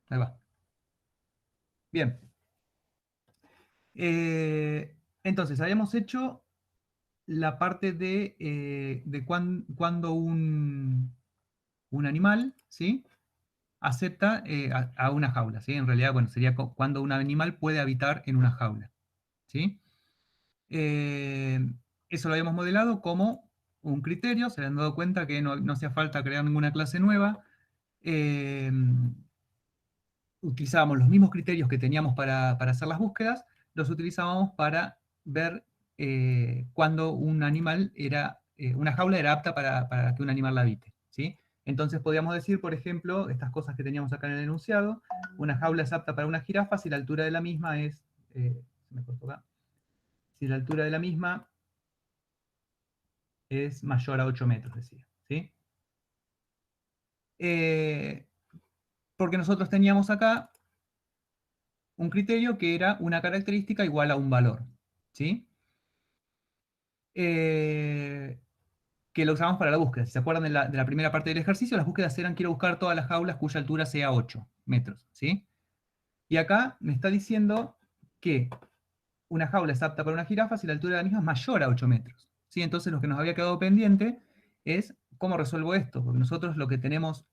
Ahí va. Bien. Entonces, habíamos hecho la parte de cuando un animal, ¿sí?, acepta a una jaula, ¿sí? En realidad, bueno, sería cuando un animal puede habitar en una jaula, ¿sí? Eh, Eso lo habíamos modelado como un criterio, se han dado cuenta que no hacía falta crear ninguna clase nueva. Eh, Utilizábamos los mismos criterios que teníamos para hacer las búsquedas, los utilizábamos para ver cuando un animal una jaula era apta para que un animal la habite, ¿sí? Entonces podíamos decir, por ejemplo, estas cosas que teníamos acá en el enunciado: una jaula es apta para una jirafa si la altura de la misma es, se me cortó acá, si la altura de la misma es mayor a 8 metros, decía, ¿sí? Eh, Porque nosotros teníamos acá un criterio que era una característica igual a un valor, ¿sí? Eh, que lo usamos para la búsqueda. Si se acuerdan de la primera parte del ejercicio, las búsquedas eran: quiero buscar todas las jaulas cuya altura sea 8 metros, ¿sí? Y acá me está diciendo que una jaula es apta para una jirafa si la altura de la misma es mayor a 8 metros, ¿sí? Entonces lo que nos había quedado pendiente es cómo resuelvo esto, porque nosotros lo que tenemos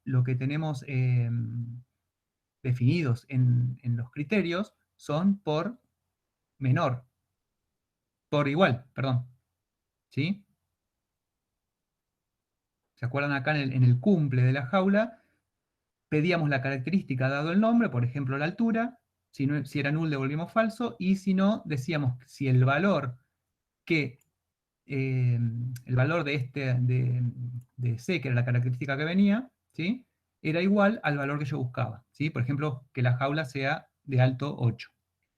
definidos en los criterios son por igual, perdón, ¿sí? ¿Se acuerdan acá en el cumple de la jaula? Pedíamos la característica dado el nombre, por ejemplo la altura. Si era null devolvíamos falso, y si no, decíamos si que el valor de C, que era la característica que venía, ¿sí?, era igual al valor que yo buscaba, ¿sí? Por ejemplo, que la jaula sea de alto 8.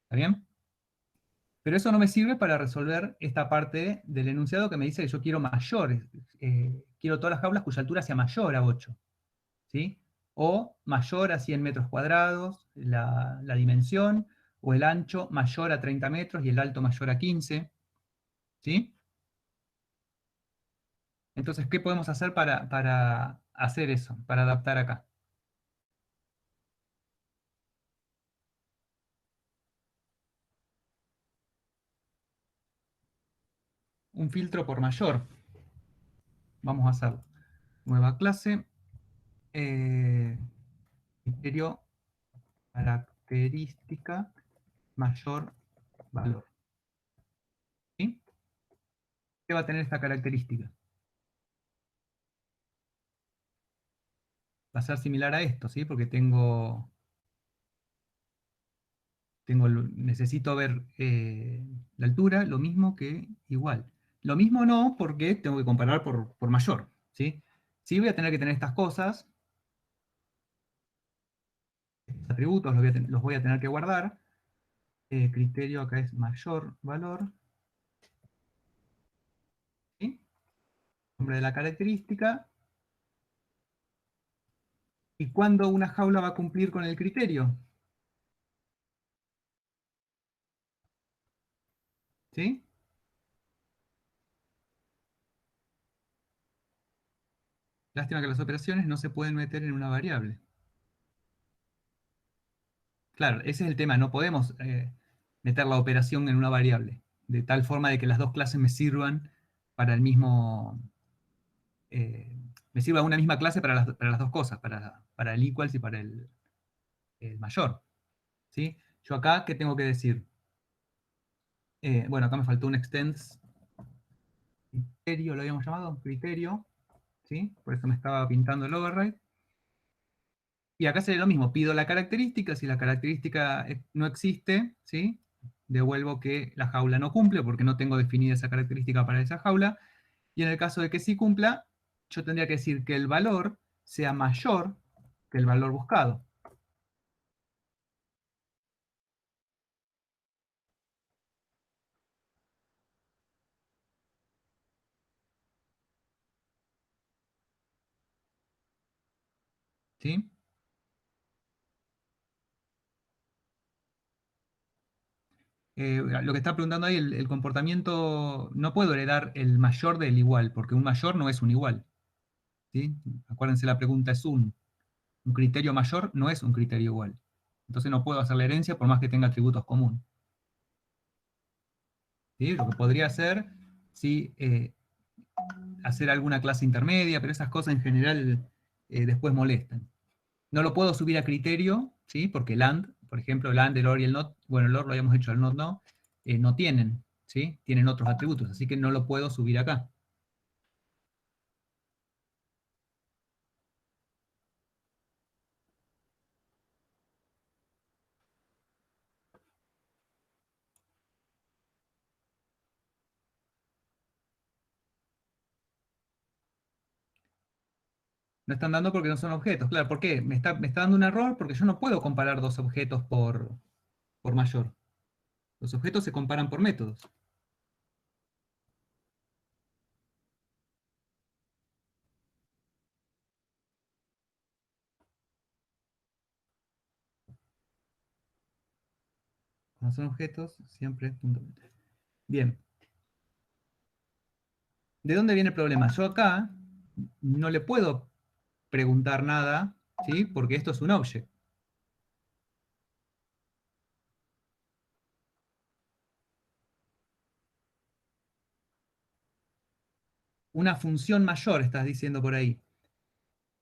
¿Está bien? Pero eso no me sirve para resolver esta parte del enunciado que me dice que yo quiero mayores, quiero todas las jaulas cuya altura sea mayor a 8, ¿sí? O mayor a 100 metros cuadrados, la dimensión, o el ancho mayor a 30 metros y el alto mayor a 15, ¿sí? Entonces, ¿qué podemos hacer para hacer eso, para adaptar acá? Un filtro por mayor. Vamos a hacer nueva clase, eh, criterio característica mayor valor, ¿sí? ¿Qué va a tener esta característica? Va a ser similar a esto, ¿sí? Porque necesito ver la altura, lo mismo que igual. Lo mismo no, porque tengo que comparar por mayor, ¿sí? Sí voy a tener que tener estas cosas, estos atributos los voy a tener que guardar. Criterio acá es mayor valor, ¿sí? Nombre de la característica. ¿Y cuándo una jaula va a cumplir con el criterio? ¿Sí? Lástima que las operaciones no se pueden meter en una variable. Claro, ese es el tema, no podemos meter la operación en una variable, de tal forma de que las dos clases me sirvan para el mismo, me sirva una misma clase para las dos cosas, para el equals y para el mayor, ¿sí? Yo acá, ¿qué tengo que decir? Bueno, acá me faltó un extends criterio, lo habíamos llamado, criterio, ¿sí? Por eso me estaba pintando el override. Y acá sería lo mismo, pido la característica, si la característica no existe, ¿sí?, devuelvo que la jaula no cumple porque no tengo definida esa característica para esa jaula. Y en el caso de que sí cumpla, yo tendría que decir que el valor sea mayor que el valor buscado. ¿Sí? Lo que está preguntando ahí, el comportamiento, no puedo heredar el mayor del igual, porque un mayor no es un igual, ¿sí? Acuérdense, la pregunta es un. Un criterio mayor no es un criterio igual. Entonces no puedo hacer la herencia por más que tenga atributos comunes. ¿Sí? Lo que podría hacer, sí, hacer alguna clase intermedia, pero esas cosas en general después molestan. No lo puedo subir a criterio, ¿sí? Porque el AND, por ejemplo, el AND, el OR y el NOT, bueno, el OR lo habíamos hecho, el NOT no, no tienen, ¿sí? Tienen otros atributos, así que no lo puedo subir acá. No están dando porque no son objetos. Claro, ¿por qué? Me está dando un error porque yo no puedo comparar dos objetos por mayor. Los objetos se comparan por métodos. Cuando son objetos, siempre punto. Bien, ¿de dónde viene el problema? Yo acá no le puedo preguntar nada, ¿sí? Porque esto es un object. Una función mayor, estás diciendo por ahí.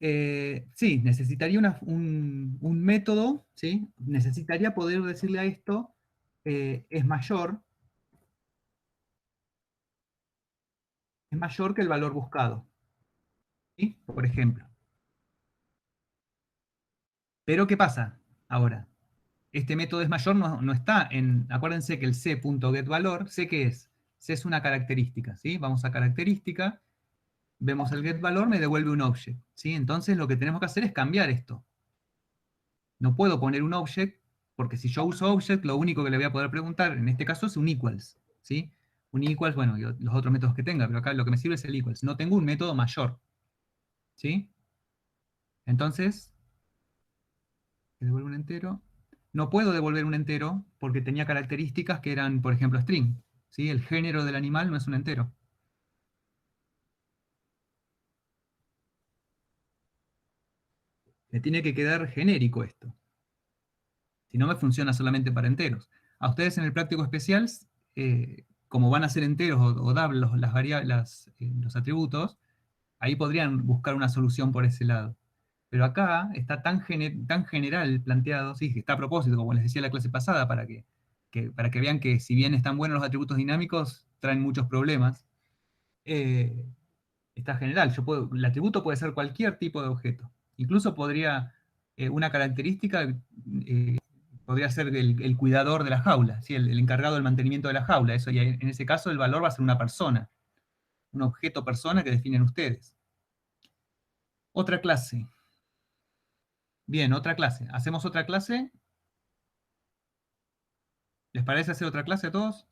Sí, necesitaría un método, ¿sí? Necesitaría poder decirle a esto, es mayor que el valor buscado, ¿sí? Por ejemplo. Pero ¿qué pasa ahora? Este método es mayor no está en, acuérdense que el c.getValor, ¿c qué es? C es una característica, ¿sí? Vamos a característica, vemos el getValor, me devuelve un object, ¿sí? Entonces lo que tenemos que hacer es cambiar esto. No puedo poner un object, porque si yo uso object, lo único que le voy a poder preguntar, en este caso, es un equals, ¿sí? Un equals, bueno, y los otros métodos que tenga, pero acá lo que me sirve es el equals. No tengo un método mayor, ¿sí? Entonces, que devuelve un entero. No puedo devolver un entero porque tenía características que eran, por ejemplo, string, ¿sí? El género del animal no es un entero. Le tiene que quedar genérico esto. Si no me funciona solamente para enteros. A ustedes en el práctico especial, como van a ser enteros o dar las variables, los atributos, ahí podrían buscar una solución por ese lado. Pero acá está tan general planteado, sí, que está a propósito, como les decía la clase pasada, para que vean que si bien están buenos los atributos dinámicos, traen muchos problemas. eh, Está general. El atributo puede ser cualquier tipo de objeto. Incluso una característica podría ser el cuidador de la jaula, ¿sí? El encargado del mantenimiento de la jaula. Eso, y en ese caso el valor va a ser una persona, un objeto persona que definen ustedes. Otra clase. Bien, otra clase. ¿Hacemos otra clase? ¿Les parece hacer otra clase a todos?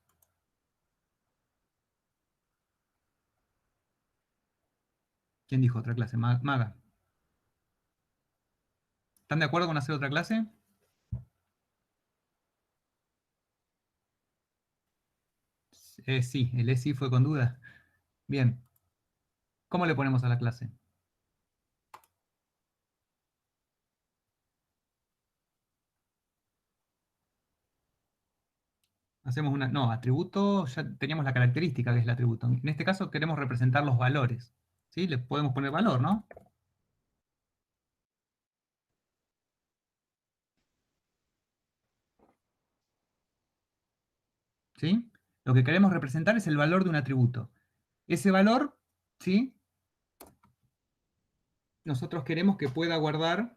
¿Quién dijo otra clase? Maga. ¿Están de acuerdo con hacer otra clase? Sí, el sí fue con duda. Bien. ¿Cómo le ponemos a la clase? Hacemos una. No, atributo, ya teníamos la característica que es el atributo. En este caso queremos representar los valores. ¿Sí? Le podemos poner valor, ¿no? ¿Sí? Lo que queremos representar es el valor de un atributo. Ese valor, ¿sí? Nosotros queremos que pueda guardar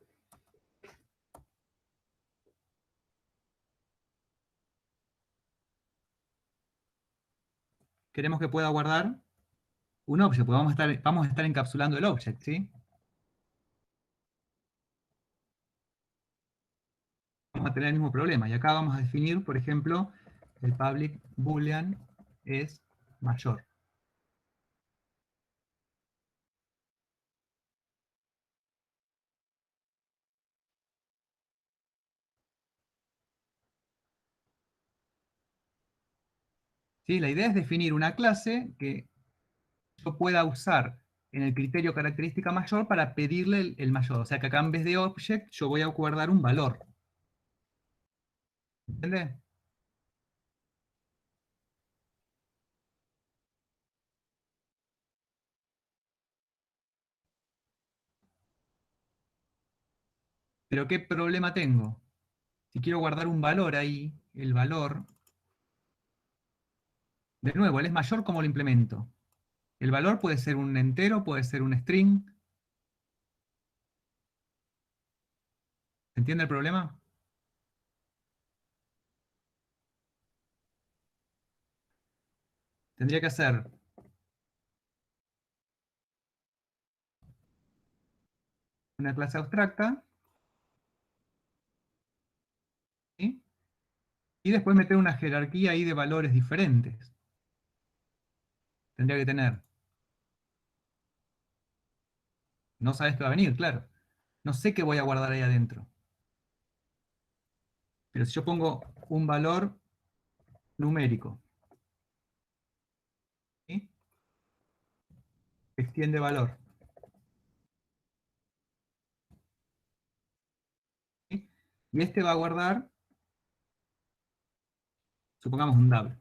un object, porque vamos a estar encapsulando el object, ¿sí? Vamos a tener el mismo problema. Y acá vamos a definir, por ejemplo, el public boolean es mayor. ¿Sí? La idea es definir una clase que yo pueda usar en el criterio característica mayor para pedirle el mayor. O sea que acá en vez de object yo voy a guardar un valor. ¿Entiendes? Pero ¿qué problema tengo? Si quiero guardar un valor ahí, el valor, de nuevo, ¿él es mayor? ¿Cómo lo implemento? El valor puede ser un entero, puede ser un string. ¿Se entiende el problema? Tendría que hacer una clase abstracta, ¿sí? Y después meter una jerarquía ahí de valores diferentes. Tendría que tener. No sabes qué va a venir, claro. No sé qué voy a guardar ahí adentro. Pero si yo pongo un valor numérico, ¿sí? Extiende valor, ¿sí? Y este va a guardar, supongamos, un double.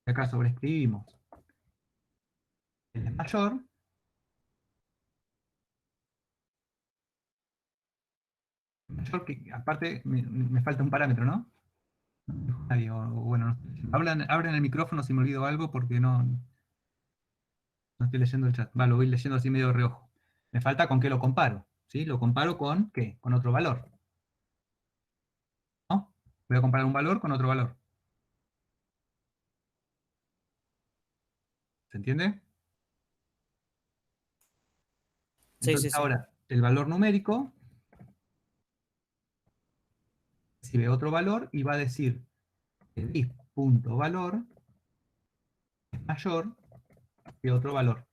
Y acá sobreescribimos el mayor que aparte me falta un parámetro, ¿no? Ahí, o bueno, abran el micrófono si me olvido algo porque no estoy leyendo el chat. Va, lo voy leyendo así medio de reojo. Me falta con qué lo comparo, ¿sí? Lo comparo con ¿qué? Con otro valor, ¿no? Voy a comparar un valor con otro valor. ¿Se entiende? Sí, sí, Entonces sí. ahora, el valor numérico recibe otro valor y va a decir que dis.valor es mayor que otro valor.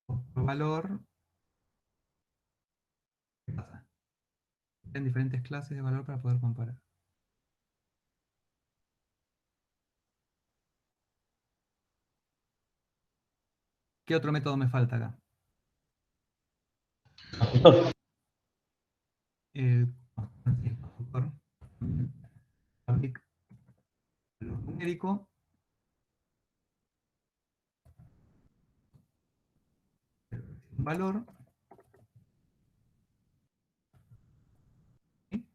Otro valor, ¿qué pasa? En diferentes clases de valor para poder comparar. ¿Qué otro método me falta acá? El constructor public valor numérico, un valor, ¿sí?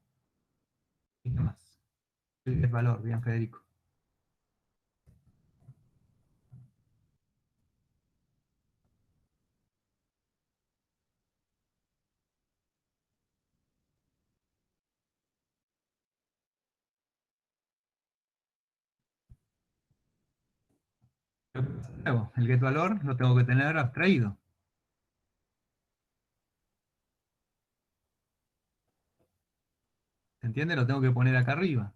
Y nada más. El valor, bien Federico. Luego, el get valor lo tengo que tener abstraído. ¿Se entiende? Lo tengo que poner acá arriba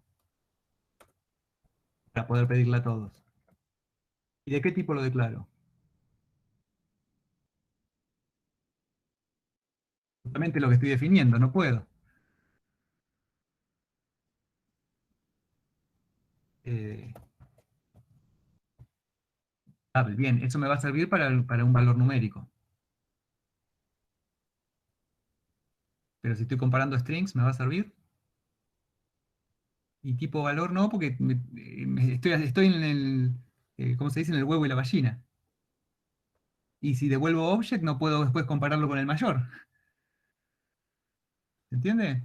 para poder pedirle a todos. ¿Y de qué tipo lo declaro? Justamente lo que estoy definiendo, no puedo. Eh, bien, eso me va a servir para un valor numérico. Pero si estoy comparando strings, ¿me va a servir? Y tipo valor no, porque estoy en ¿cómo se dice? En el huevo y la gallina. Y si devuelvo object, no puedo después compararlo con el mayor. ¿Se entiende?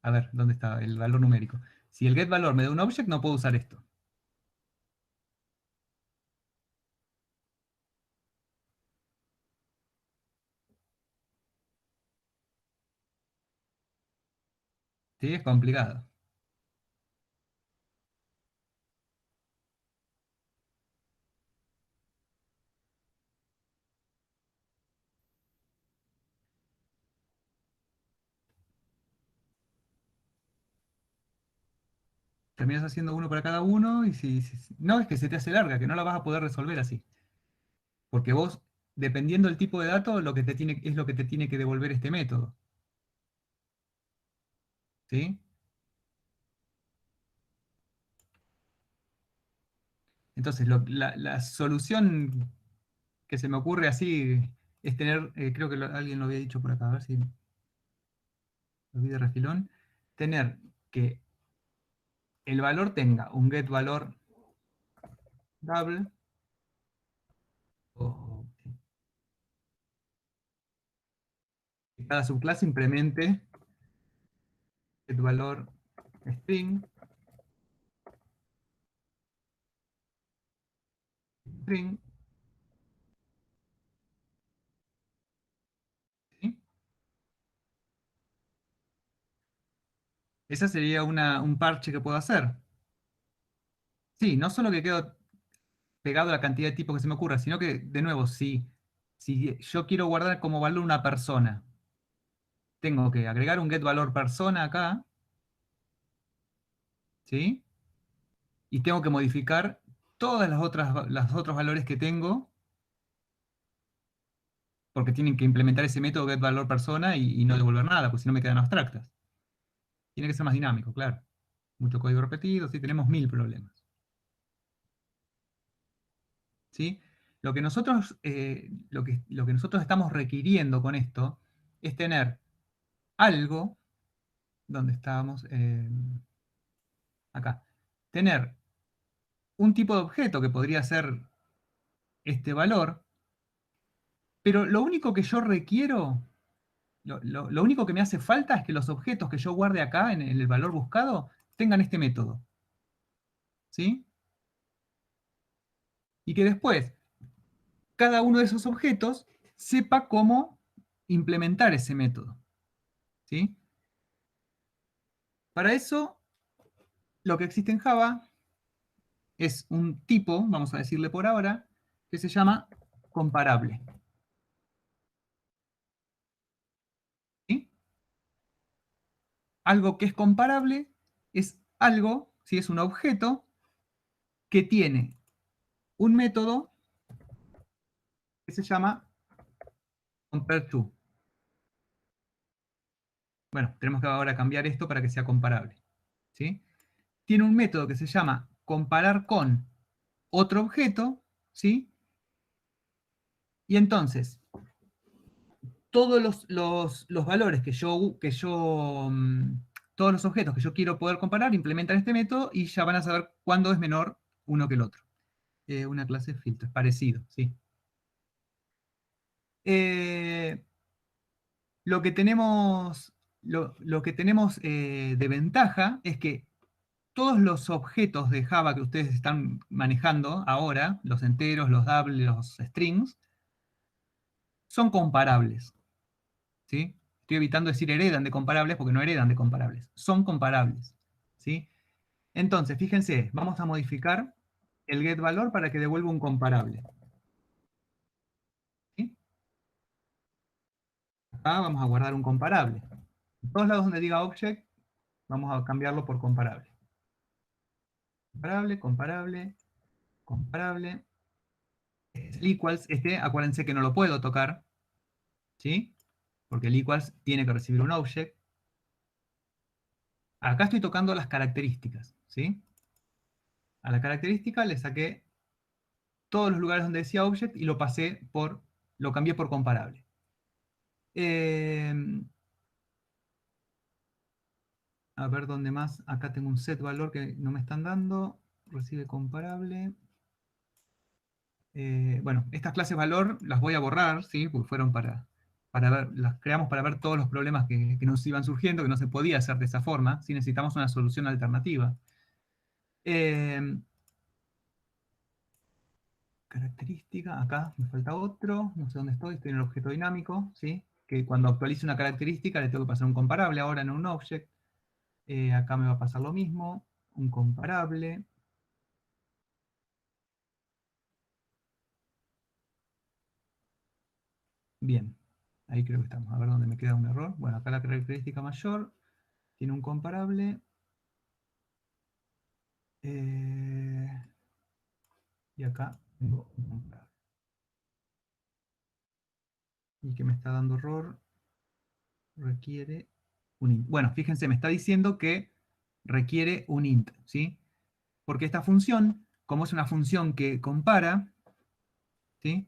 A ver, ¿dónde está el valor numérico? Si el get valor me da un object, no puedo usar esto. ¿Sí? Es complicado. Terminas haciendo uno para cada uno y no, es que se te hace larga, que no la vas a poder resolver así. Porque vos dependiendo del tipo de dato, es lo que te tiene que devolver este método. ¿Sí? Entonces, la solución que se me ocurre así es tener, creo que alguien lo había dicho por acá, a ver si lo vi de refilón, tener que el valor tenga un get valor double, o que cada subclase implemente get valor string, string, ¿sí? Esa sería un parche que puedo hacer. Sí, no solo que quedo pegado a la cantidad de tipos que se me ocurra, sino que, de nuevo, si yo quiero guardar como valor una persona, tengo que agregar un get valor persona acá, ¿sí? Y tengo que modificar todas las otros valores que tengo, porque tienen que implementar ese método get valor persona y no devolver nada, porque si no me quedan abstractas. Tiene que ser más dinámico, claro. Mucho código repetido, sí, tenemos mil problemas. ¿Sí? Lo que nosotros estamos requiriendo con esto es tener algo, donde estábamos, acá, tener un tipo de objeto que podría ser este valor, pero lo único que yo requiero, lo único que me hace falta es que los objetos que yo guarde acá en el valor buscado tengan este método, ¿sí? Y que después cada uno de esos objetos sepa cómo implementar ese método, ¿sí? Para eso, lo que existe en Java es un tipo, vamos a decirle por ahora, que se llama comparable, ¿sí? Algo que es comparable es algo, si es un objeto, que tiene un método que se llama compareTo. Bueno, tenemos que ahora cambiar esto para que sea comparable, ¿sí? Tiene un método que se llama comparar con otro objeto, ¿sí? Y entonces, todos los valores todos los objetos que yo quiero poder comparar, implementan este método y ya van a saber cuándo es menor uno que el otro. Una clase de filtro, es parecido, ¿sí? Eh, lo que tenemos, lo que tenemos de ventaja es que todos los objetos de Java que ustedes están manejando ahora, los enteros, los doubles, los strings, son comparables, ¿sí? Estoy evitando decir heredan de comparables porque no heredan de comparables, son comparables, ¿sí? Entonces, fíjense, vamos a modificar el getValor para que devuelva un comparable, ¿sí? Acá vamos a guardar un comparable. En todos lados donde diga object, vamos a cambiarlo por comparable. Comparable, comparable, comparable. El equals, acuérdense que no lo puedo tocar, ¿sí? Porque el equals tiene que recibir un object. Acá estoy tocando las características, ¿sí? A la característica le saqué todos los lugares donde decía object y lo cambié por comparable. Eh, a ver dónde más. Acá tengo un set valor que no me están dando. Recibe comparable. Bueno, estas clases valor las voy a borrar, ¿sí? Porque fueron para ver, las creamos para ver todos los problemas que nos iban surgiendo, que no se podía hacer de esa forma, si necesitamos una solución alternativa. Eh, característica, acá me falta otro, no sé dónde estoy en el objeto dinámico, ¿sí? Que cuando actualice una característica le tengo que pasar un comparable, ahora en un object. Acá me va a pasar lo mismo, un comparable. Bien, ahí creo que estamos. A ver dónde me queda un error. Bueno, acá la característica mayor tiene un comparable. eh, y acá tengo un comparable. y que me está dando error, requiere un int. Bueno, fíjense, me está diciendo que requiere un int, ¿sí? Porque esta función, como es una función que compara, ¿sí?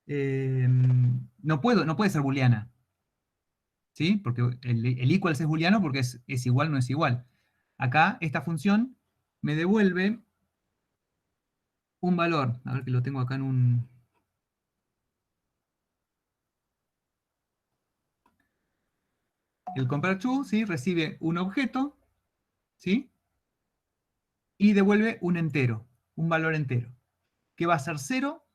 No puede ser booleana, ¿sí? Porque el equals es booleano porque es igual, no es igual. Acá, esta función me devuelve un valor. A ver que lo tengo acá en un... El compare_to, ¿sí? Recibe un objeto, ¿sí? Y devuelve un entero, un valor entero. Que va a ser 0,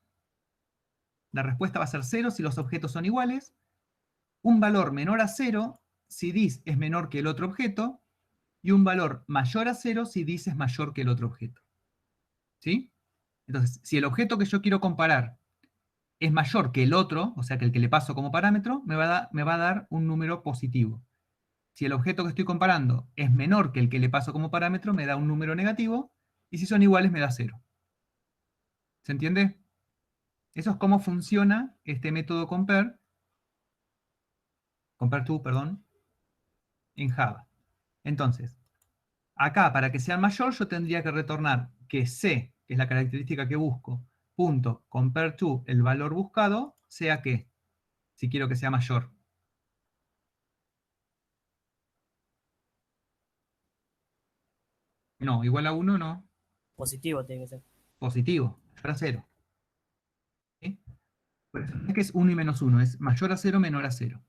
la respuesta va a ser 0 si los objetos son iguales, un valor menor a 0 si dis es menor que el otro objeto, y un valor mayor a 0 si dis es mayor que el otro objeto. ¿Sí? Entonces, si el objeto que yo quiero comparar es mayor que el otro, o sea que el que le paso como parámetro, me va a dar un número positivo. Si el objeto que estoy comparando es menor que el que le paso como parámetro, me da un número negativo, y si son iguales me da 0. ¿Se entiende? Eso es cómo funciona este método compare_to, perdón, en Java. Entonces, acá, para que sea mayor, yo tendría que retornar que C, que es la característica que busco, punto compare_to, el valor buscado, sea que, si quiero que sea mayor. No, igual a 1 no. Positivo tiene que ser. Positivo, mayor a 0. ¿Sí? Por eso es que es 1 y menos 1, es mayor a 0, menor a 0.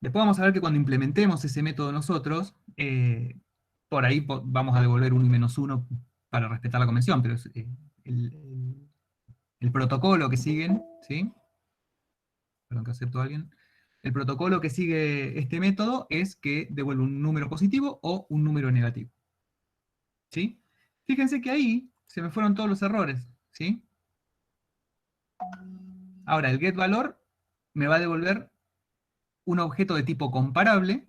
Después vamos a ver que cuando implementemos ese método nosotros, por ahí vamos a devolver 1 y menos 1 para respetar la convención, pero el, el- el protocolo que siguen, ¿sí? Perdón que acepto a alguien. El protocolo que sigue este método es que devuelve un número positivo o un número negativo. ¿Sí? Fíjense que ahí se me fueron todos los errores, ¿sí? Ahora, el getValor me va a devolver un objeto de tipo comparable,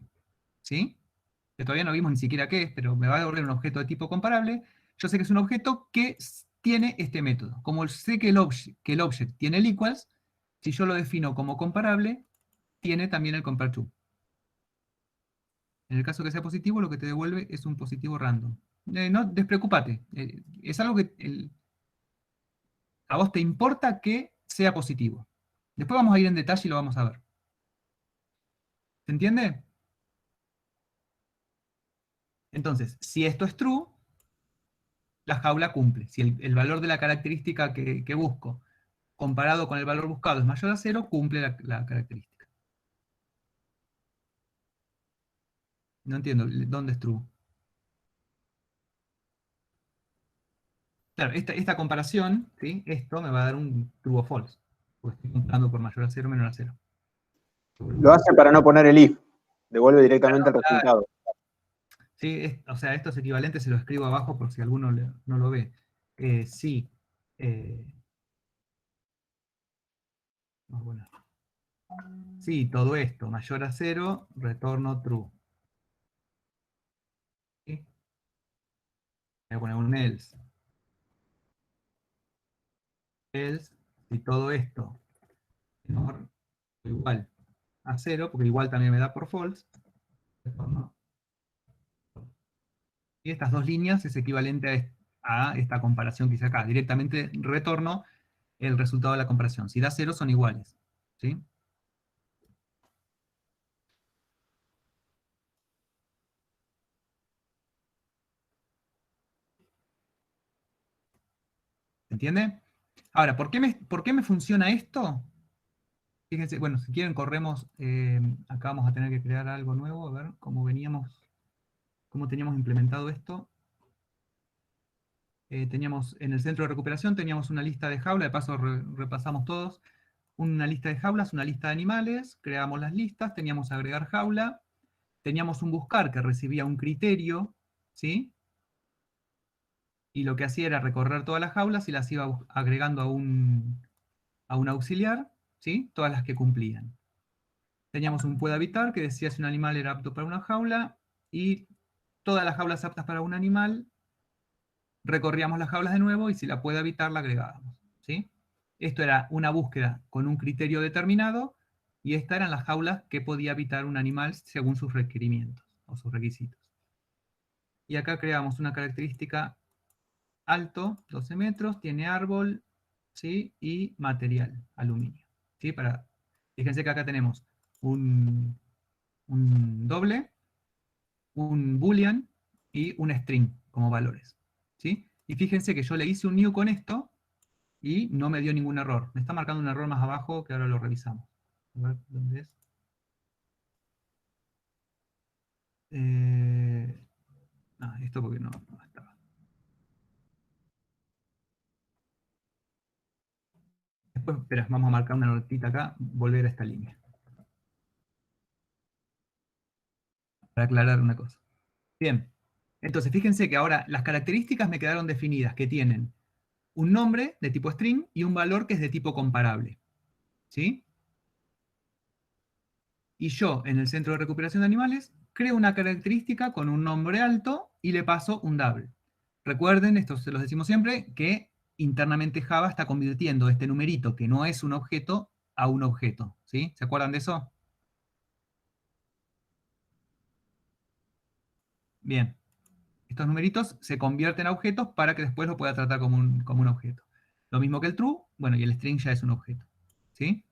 ¿sí? Que todavía no vimos ni siquiera qué es, pero me va a devolver un objeto de tipo comparable. Yo sé que es un objeto que tiene este método. Como sé que el object tiene el equals, si yo lo defino como comparable, tiene también el compare_to. En el caso que sea positivo, lo que te devuelve es un positivo random. No despreocupate. Es algo que a vos te importa que sea positivo. Después vamos a ir en detalle y lo vamos a ver. ¿Se entiende? Entonces, si esto es true, la jaula cumple. Si el valor de la característica que busco comparado con el valor buscado es mayor a 0, cumple la característica. No entiendo, ¿dónde es true? Claro, esta comparación, ¿sí? Esto me va a dar un true o false, porque estoy comparando por mayor a 0 menor a 0. Lo hace para no poner el if. Devuelve directamente el Claro, resultado. sí, o sea, estos equivalentes se los escribo abajo por si alguno no lo ve. Sí, eh, bueno. Sí, todo esto, mayor a 0, retorno true. ¿Sí? Voy a poner un else. Else, si todo esto es menor o igual a 0, porque igual también me da por false, retorno. Y estas dos líneas es equivalente a esta comparación que hice acá. Directamente retorno el resultado de la comparación. Si da 0 son iguales. ¿Sí? ¿Entiende? Ahora, ¿por qué me funciona esto? Fíjense, bueno, si quieren corremos, acá vamos a tener que crear algo nuevo, a ver cómo cómo teníamos implementado esto. Teníamos en el centro de recuperación, teníamos una lista de jaula, de paso repasamos todos, una lista de jaulas, una lista de animales, creamos las listas, teníamos agregar jaula, teníamos un buscar que recibía un criterio, ¿sí? Y lo que hacía era recorrer todas las jaulas y las iba agregando a un auxiliar, ¿sí? Todas las que cumplían. Teníamos un puede habitar que decía si un animal era apto para una jaula, y todas las jaulas aptas para un animal, recorríamos las jaulas de nuevo y si la puede habitar la agregábamos, ¿sí? Esto era una búsqueda con un criterio determinado, y estas eran las jaulas que podía habitar un animal según sus requerimientos o sus requisitos. Y acá creamos una característica alto, 12 metros, tiene árbol, ¿sí? Y material, aluminio. ¿Sí? Fíjense que acá tenemos un doble, un boolean y un string como valores. ¿Sí? Y fíjense que yo le hice un new con esto y no me dio ningún error. Me está marcando un error más abajo que ahora lo revisamos. A ver, ¿dónde es? Esto porque no estaba. Después, espera, vamos a marcar una notita acá, volver a esta línea. Para aclarar una cosa. Bien, entonces fíjense que ahora las características me quedaron definidas, que tienen un nombre de tipo string y un valor que es de tipo comparable. ¿Sí? Y yo, en el centro de recuperación de animales, creo una característica con un nombre alto y le paso un double. Recuerden, esto se los decimos siempre, que internamente Java está convirtiendo este numerito, que no es un objeto, a un objeto. ¿Sí? ¿Se acuerdan de eso? Bien. Estos numeritos se convierten a objetos para que después lo pueda tratar como un objeto. Lo mismo que el true, bueno, y el string ya es un objeto. ¿Sí?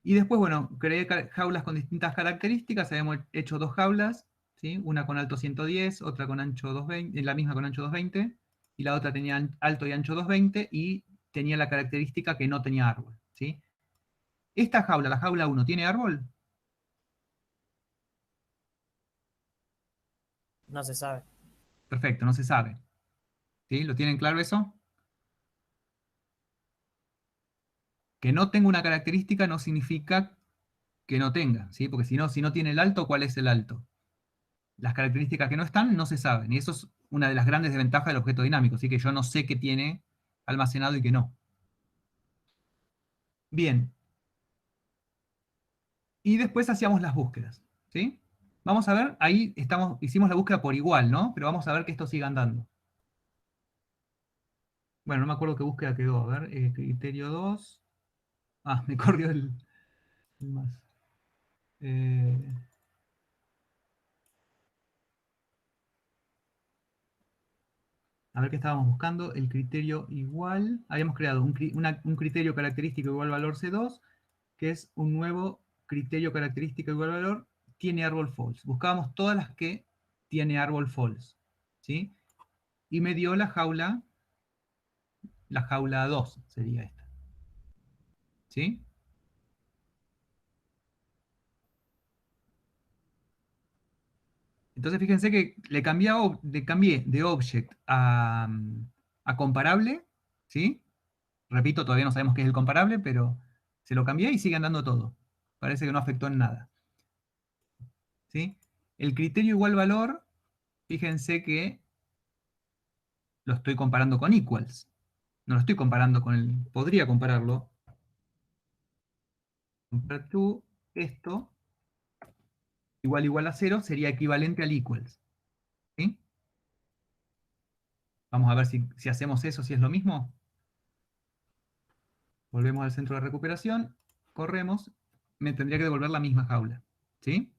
Y después, bueno, creé jaulas con distintas características. Habíamos hecho dos jaulas, ¿sí? Una con alto 110, otra con ancho 220, la misma con ancho 220, y la otra tenía alto y ancho 220, y tenía la característica que no tenía árbol. ¿Sí? Esta jaula, la jaula 1, ¿tiene árbol? No se sabe. Perfecto, no se sabe. ¿Sí? ¿Lo tienen claro eso? Que no tenga una característica no significa que no tenga, ¿sí? Porque si no tiene el alto, ¿cuál es el alto? Las características que no están no se saben, y eso es una de las grandes desventajas del objeto dinámico, así que yo no sé qué tiene almacenado y qué no. Bien, y después hacíamos las búsquedas, ¿sí? Vamos a ver, ahí hicimos la búsqueda por igual, ¿no? Pero vamos a ver que esto siga andando. Bueno, no me acuerdo qué búsqueda quedó, a ver, criterio 2. Me corrió el más. Eh, a ver qué estábamos buscando, el criterio igual. Habíamos creado un criterio característico igual valor C2, que es un nuevo criterio característico igual valor, tiene árbol false. Buscábamos todas las que tiene árbol false, ¿sí? Y me dio la jaula 2 sería esta, ¿sí? Entonces fíjense que cambié de object a comparable, ¿sí? Repito, todavía no sabemos qué es el comparable, pero se lo cambié y sigue andando todo. Parece que no afectó en nada, ¿sí? El criterio igual valor, fíjense que lo estoy comparando con equals. No lo estoy comparando con el... Podría compararlo. Compare to, esto, igual a 0, sería equivalente al equals. ¿Sí? Vamos a ver si hacemos eso, si es lo mismo. Volvemos al centro de recuperación, corremos, me tendría que devolver la misma jaula. ¿Sí?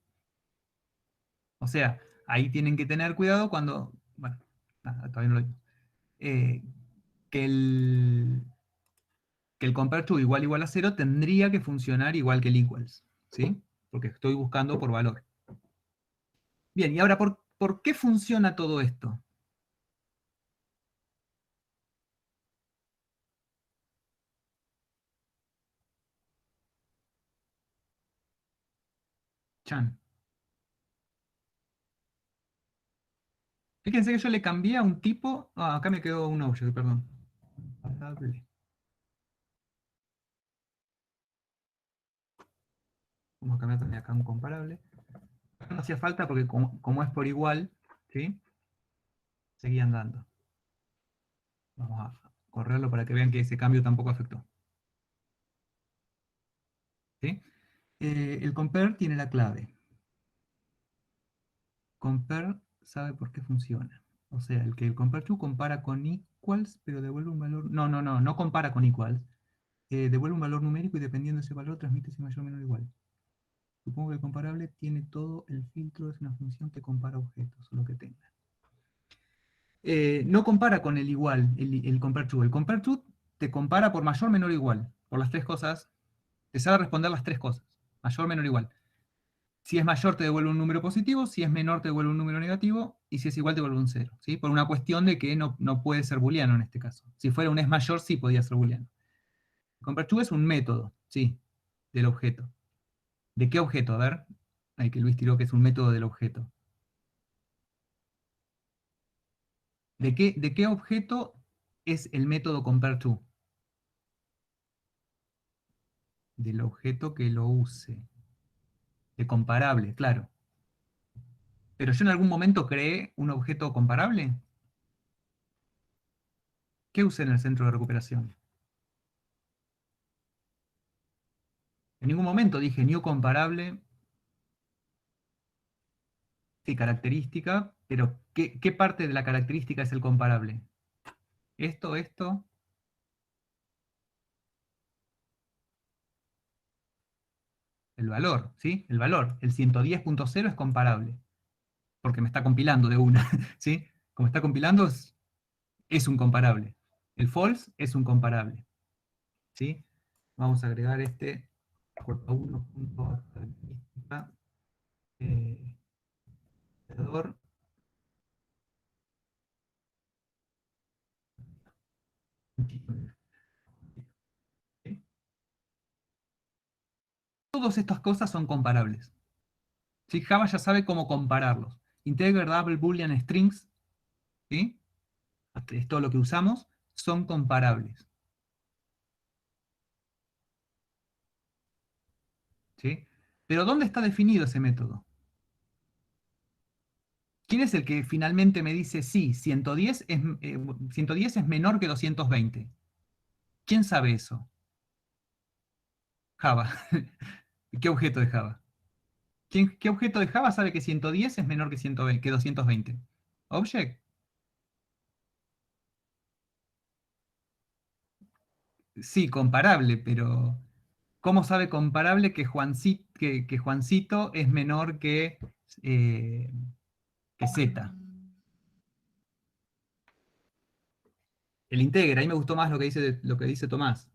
O sea, ahí tienen que tener cuidado cuando... Bueno, todavía no lo digo. Eh, que el compare to igual a 0 tendría que funcionar igual que el equals. ¿Sí? Porque estoy buscando por valor. Bien, y ahora, ¿por qué funciona todo esto? Chan. Fíjense que yo le cambié a un tipo... acá me quedó un object, perdón. Comparable. Vamos a cambiar también acá un comparable. No hacía falta porque como es por igual, ¿sí? Seguían dando. Vamos a correrlo para que vean que ese cambio tampoco afectó. ¿Sí? El compare tiene la clave. Compare sabe por qué funciona. O sea, el compare true compara con equals, pero devuelve un valor. No compara con equals. Devuelve un valor numérico y dependiendo de ese valor transmite si mayor o menor o igual. Supongo que el comparable tiene todo el filtro, es una función que compara objetos, o lo que tenga. No compara con el igual, el compare true. El compare true te compara por mayor, menor o igual. Por las tres cosas. Te sabe responder las tres cosas. Mayor, menor o igual. Si es mayor te devuelve un número positivo, si es menor te devuelve un número negativo, y si es igual te devuelve un cero. ¿Sí? Por una cuestión de que no puede ser booleano en este caso. Si fuera un es mayor, sí podía ser booleano. Compare true es un método, ¿sí? Del objeto. ¿De qué objeto? A ver. Ay, que Luis tiró que es un método del objeto. ¿De qué objeto es el método compare true? Del objeto que lo use. De comparable, claro. Pero yo en algún momento creé un objeto comparable. ¿Qué usé en el centro de recuperación? En ningún momento dije new comparable, sí, característica, pero ¿qué parte de la característica es el comparable? Esto, el valor, ¿sí? El valor. El 110.0 es comparable, porque me está compilando de una, ¿sí? Como está compilando, es un comparable. El false es un comparable, ¿sí? Vamos a agregar este j1.característica creador. ¿Sí? Todas estas cosas son comparables. ¿Sí? Java ya sabe cómo compararlos. Integer, double, boolean, strings, ¿sí? Es todo lo que usamos, son comparables. ¿Sí? Pero ¿dónde está definido ese método? ¿Quién es el que finalmente me dice sí, 110 es menor que 220? ¿Quién sabe eso? Java. ¿Qué objeto de Java? ¿Qué objeto de Java sabe que 110 es menor que 120, que 220? Object. Sí, comparable, pero ¿cómo sabe comparable que Juancito es menor eh, que Z? El integra, ahí me gustó más lo que dice Tomás.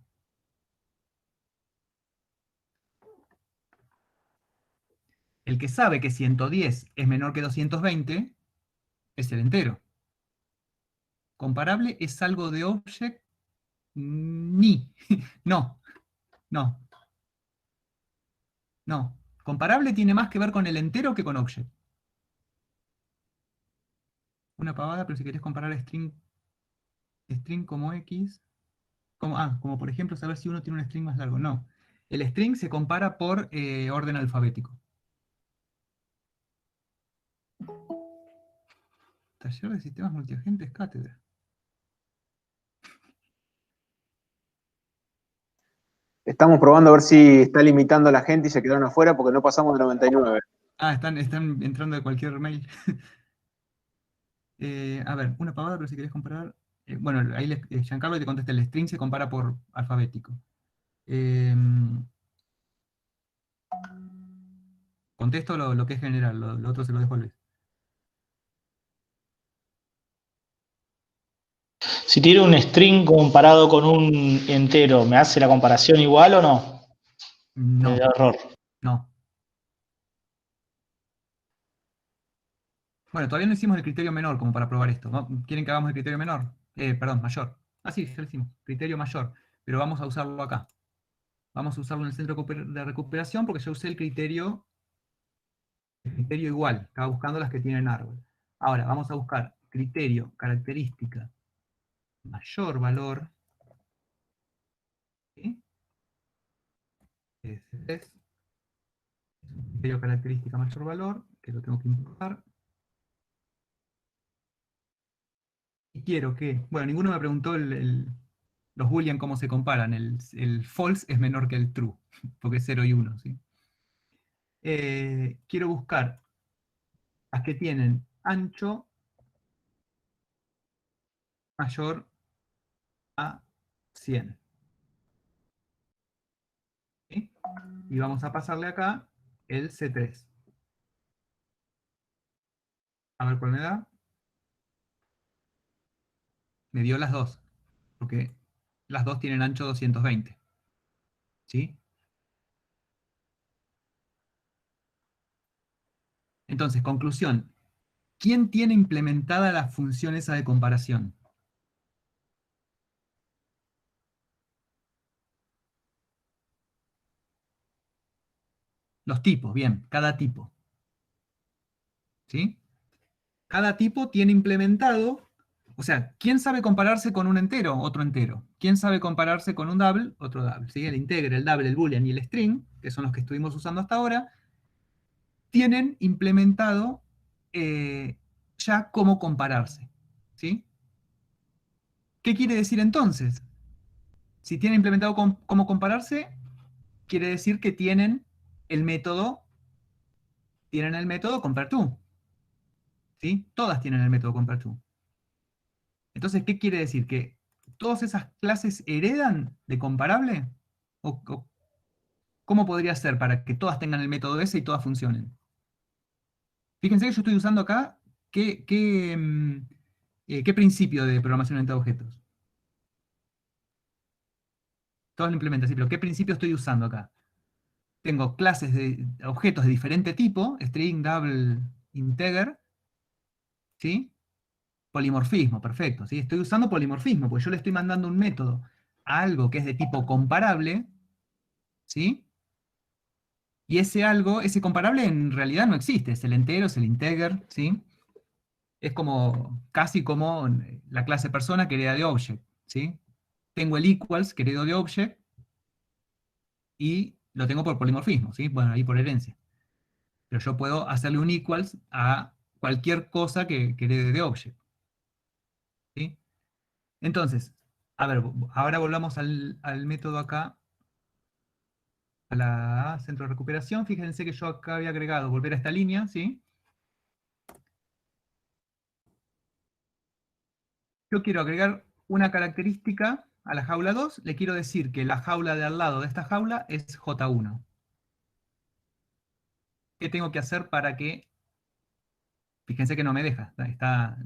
El que sabe que 110 es menor que 220 es el entero. Comparable es algo de object, ni. No, no, no. Comparable tiene más que ver con el entero que con object. Una pavada, pero si querés comparar string como X, como por ejemplo saber si uno tiene un string más largo. No. El string se compara por orden alfabético. Taller de sistemas multiagentes, cátedra. Estamos probando a ver si está limitando a la gente y se quedaron afuera porque no pasamos de 99. Ah, están entrando de cualquier mail. A ver, una pavada, pero si querés comparar. Bueno, ahí Giancarlo te contesta: el string se compara por alfabético. Contesto lo que es general, lo otro se lo dejo a Luis. Si tiene un string comparado con un entero, ¿me hace la comparación igual o no? Me No, da error. no. Bueno, todavía no hicimos el criterio menor como para probar esto, ¿no? ¿Quieren que hagamos el criterio menor? Perdón, mayor. Ah, sí, ya lo hicimos. Criterio mayor. Pero vamos a usarlo acá. Vamos a usarlo en el centro de recuperación porque ya usé el criterio igual. Estaba buscando las que tienen árbol. Ahora, vamos a buscar criterio, característica, mayor valor. ¿Sí? Ese es criterio, característica, mayor valor, que lo tengo que importar. Y quiero que, bueno, ninguno me preguntó los boolean cómo se comparan. El false es menor que el true, porque es 0 y 1, ¿sí? Quiero buscar las que tienen ancho mayor a 100. ¿Sí? Y vamos a pasarle acá el C3. A ver cuál me da. Me dio las dos, porque las dos tienen ancho 220. ¿Sí? Entonces, conclusión. ¿Quién tiene implementada la función esa de comparación? Los tipos, bien, cada tipo. ¿Sí? Cada tipo tiene implementado, o sea, ¿quién sabe compararse con un entero? Otro entero. ¿Quién sabe compararse con un double? Otro double. ¿Sí? El integer, el double, el boolean y el string, que son los que estuvimos usando hasta ahora, tienen implementado ya cómo compararse. ¿Sí? ¿Qué quiere decir entonces? Si tienen implementado cómo compararse, quiere decir que tienen el método compareTo. ¿Sí? Todas tienen el método compareTo. Entonces, ¿qué quiere decir? ¿Que todas esas clases heredan de comparable? ¿O cómo podría ser para que todas tengan el método ese y todas funcionen? Fíjense que yo estoy usando acá ¿qué principio de programación orientada a objetos? Todos lo implementan, sí, pero ¿qué principio estoy usando acá? Tengo clases de objetos de diferente tipo, string, double, integer, ¿sí? Polimorfismo, perfecto, ¿sí? Estoy usando polimorfismo, porque yo le estoy mandando un método a algo que es de tipo comparable, ¿sí? Y ese algo, ese comparable en realidad no existe, es el entero, es el integer, ¿sí? Es como, casi como la clase persona que hereda de object, ¿sí? Tengo el equals que heredo de object y lo tengo por polimorfismo, ¿sí? Bueno, ahí por herencia. Pero yo puedo hacerle un equals a cualquier cosa que herede de object, ¿sí? Entonces, a ver, ahora volvamos al método acá, a la centro de recuperación. Fíjense que yo acá había agregado volver a esta línea, ¿sí? Yo quiero agregar una característica a la jaula 2, le quiero decir que la jaula de al lado de esta jaula es J1. ¿Qué tengo que hacer para que... Fíjense que no me deja.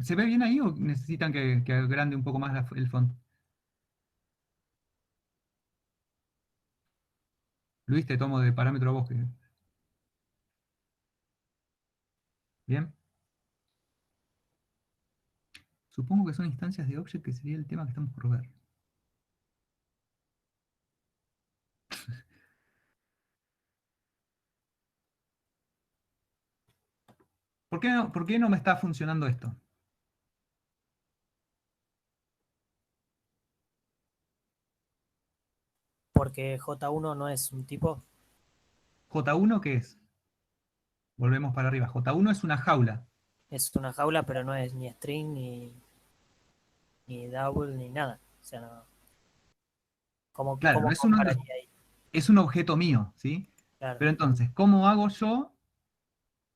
¿Se ve bien ahí o necesitan que agrande un poco más el font? Luis, te tomo de parámetro a vos. Bien. Supongo que son instancias de object, que sería el tema que estamos por ver. ¿Por qué no me está funcionando esto? Porque J1 no es un tipo. ¿J1 qué es? Volvemos para arriba. J1 es una jaula. Es una jaula, pero no es ni string, ni double, ni nada. O sea, no. Claro, no ¿Cómo compararía ahí? es un objeto mío, ¿sí? Claro. Pero entonces, ¿cómo hago yo?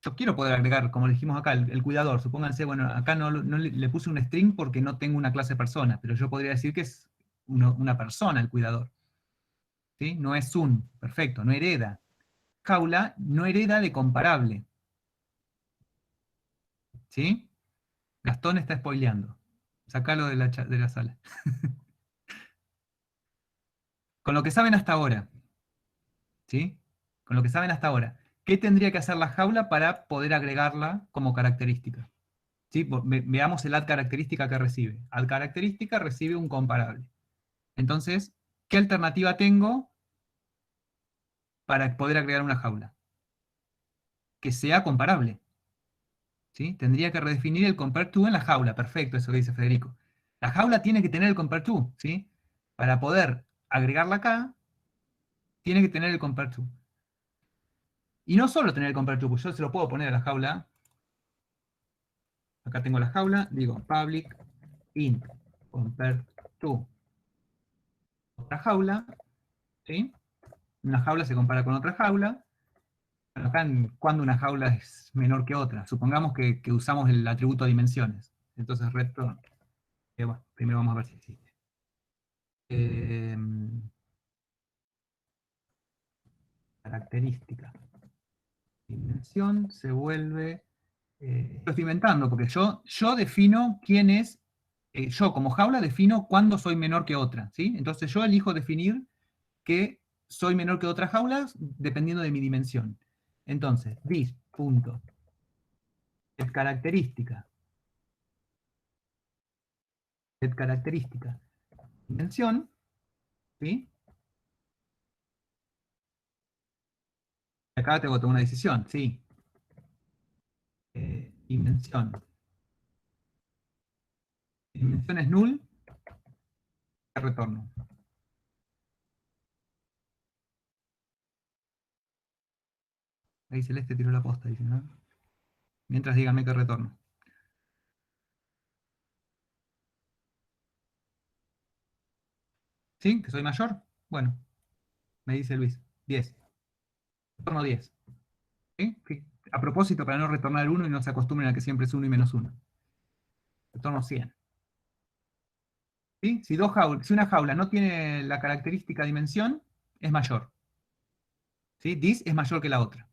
Yo quiero poder agregar, como le dijimos acá, el cuidador. Supónganse, bueno, acá no le puse un string porque no tengo una clase persona, pero yo podría decir que es una persona el cuidador. ¿Sí? No es perfecto, no hereda. Jaula no hereda de comparable. ¿Sí? Gastón está spoileando. Sacalo de la sala. Con lo que saben hasta ahora, ¿sí? Con lo que saben hasta ahora, ¿qué tendría que hacer la jaula para poder agregarla como característica? ¿Sí? Veamos el add característica que recibe. Add característica recibe un comparable. Entonces, ¿qué alternativa tengo para poder agregar una jaula? Que sea comparable. ¿Sí? Tendría que redefinir el compareTo en la jaula. Perfecto, eso que dice Federico. La jaula tiene que tener el compareTo, ¿sí? Para poder agregarla acá, tiene que tener el compareTo. Y no solo tener el compareTo, pues yo se lo puedo poner a la jaula. Acá tengo la jaula, digo public int compareTo. Otra jaula, ¿sí? Una jaula se compara con otra jaula. Acá, cuando una jaula es menor que otra. Supongamos que usamos el atributo dimensiones. Entonces, return Bueno, primero vamos a ver si existe. Característica. Dimensión se vuelve... lo estoy inventando, porque yo defino quién es... yo como jaula defino cuándo soy menor que otra, ¿sí? Entonces yo elijo definir que soy menor que otras jaulas dependiendo de mi dimensión. Entonces, dis, punto. Es característica. Es característica. Dimensión, ¿sí? Acá tengo que tomar una decisión, sí. Dimensión. Dimensión es null, retorno. Ahí Celeste tiró la posta, dice, ¿no? Mientras díganme que retorno. ¿Sí? ¿Que soy mayor? Bueno, me dice Luis. 10. Retorno 10. ¿Sí? A propósito, para no retornar el 1 y no se acostumbren a que siempre es 1 y menos 1. Retorno 100. ¿Sí? Si una jaula no tiene la característica dimensión, es mayor. ¿Sí? Dis es mayor que la otra.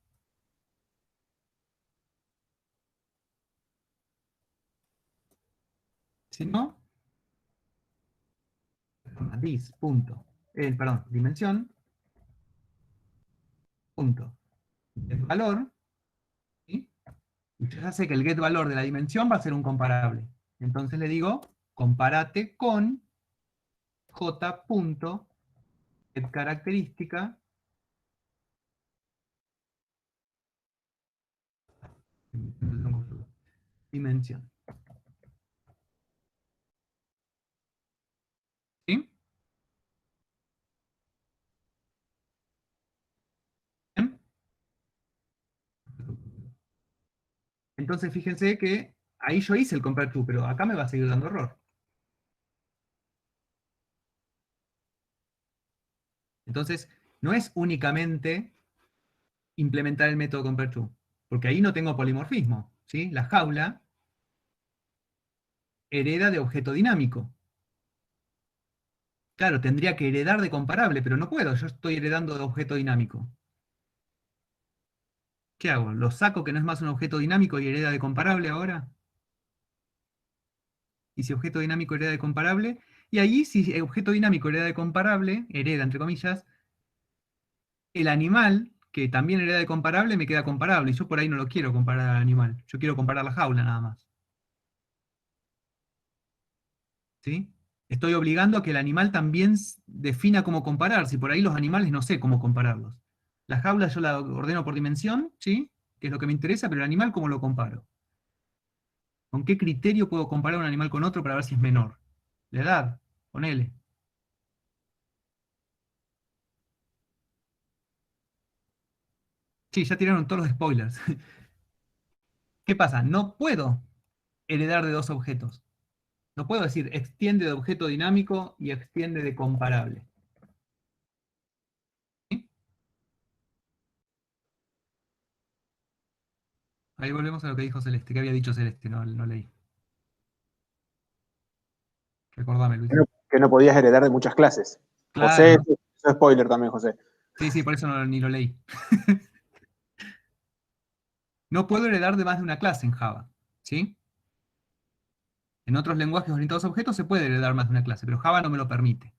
Si no, dis, punto. Perdón, dimensión, punto. El valor, ¿sí? Y yo ya sé que el get valor de la dimensión va a ser un comparable. Entonces le digo, compárate con j.get característica dimensión. ¿Sí? ¿Bien? Entonces fíjense que ahí yo hice el compare to, pero acá me va a seguir dando error. Entonces, no es únicamente implementar el método compare to, porque ahí no tengo polimorfismo, ¿sí? La jaula hereda de objeto dinámico. Claro, tendría que heredar de comparable, pero no puedo, yo estoy heredando de objeto dinámico. ¿Qué hago? ¿Lo saco que no es más un objeto dinámico y hereda de comparable ahora? Y si objeto dinámico hereda de comparable, y ahí si objeto dinámico hereda de comparable, hereda entre comillas, el animal, que también hereda de comparable, me queda comparable, y yo por ahí no lo quiero comparar al animal, yo quiero comparar la jaula nada más. ¿Sí? Estoy obligando a que el animal también defina cómo comparar, si por ahí los animales no sé cómo compararlos. La jaula yo la ordeno por dimensión, ¿sí? Que es lo que me interesa, pero el animal ¿cómo lo comparo? ¿Con qué criterio puedo comparar un animal con otro para ver si es menor? La edad, ponele. Sí, ya tiraron todos los spoilers. ¿Qué pasa? No puedo heredar de dos objetos. No puedo decir extiende de objeto dinámico y extiende de comparable. ¿Sí? Ahí volvemos a lo que dijo Celeste, que había dicho Celeste, no leí. Recordame, Luis. Que no podías heredar de muchas clases. Claro, José, ¿no? eso es spoiler también, José. Sí, sí, por eso ni lo leí. No puedo heredar de más de una clase en Java, ¿sí? En otros lenguajes orientados a objetos se puede heredar más de una clase, pero Java no me lo permite.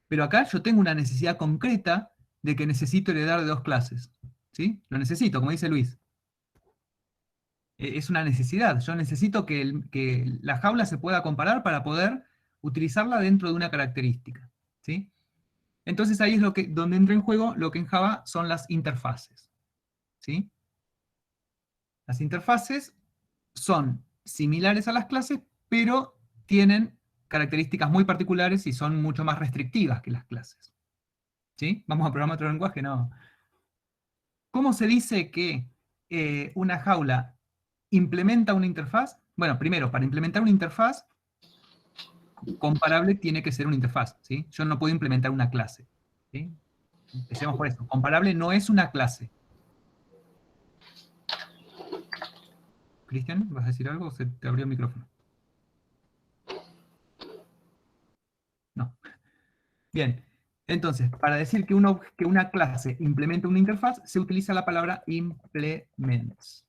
Pero acá yo tengo una necesidad concreta de que necesito heredar de dos clases, ¿sí? Lo necesito, como dice Luis. Es una necesidad. Yo necesito que la jaula se pueda comparar para poder utilizarla dentro de una característica, ¿sí? Entonces ahí es donde entra en juego lo que en Java son las interfaces, ¿sí? Las interfaces son similares a las clases, pero tienen características muy particulares y son mucho más restrictivas que las clases. ¿Sí? ¿Vamos a programar otro lenguaje? No. ¿Cómo se dice que una jaula implementa una interfaz? Bueno, primero, para implementar una interfaz comparable tiene que ser una interfaz, ¿sí? Yo no puedo implementar una clase, ¿sí? Empecemos por eso. Comparable no es una clase. Cristian, ¿vas a decir algo o se te abrió el micrófono? Bien, entonces, para decir que, que una clase implementa una interfaz, se utiliza la palabra implements.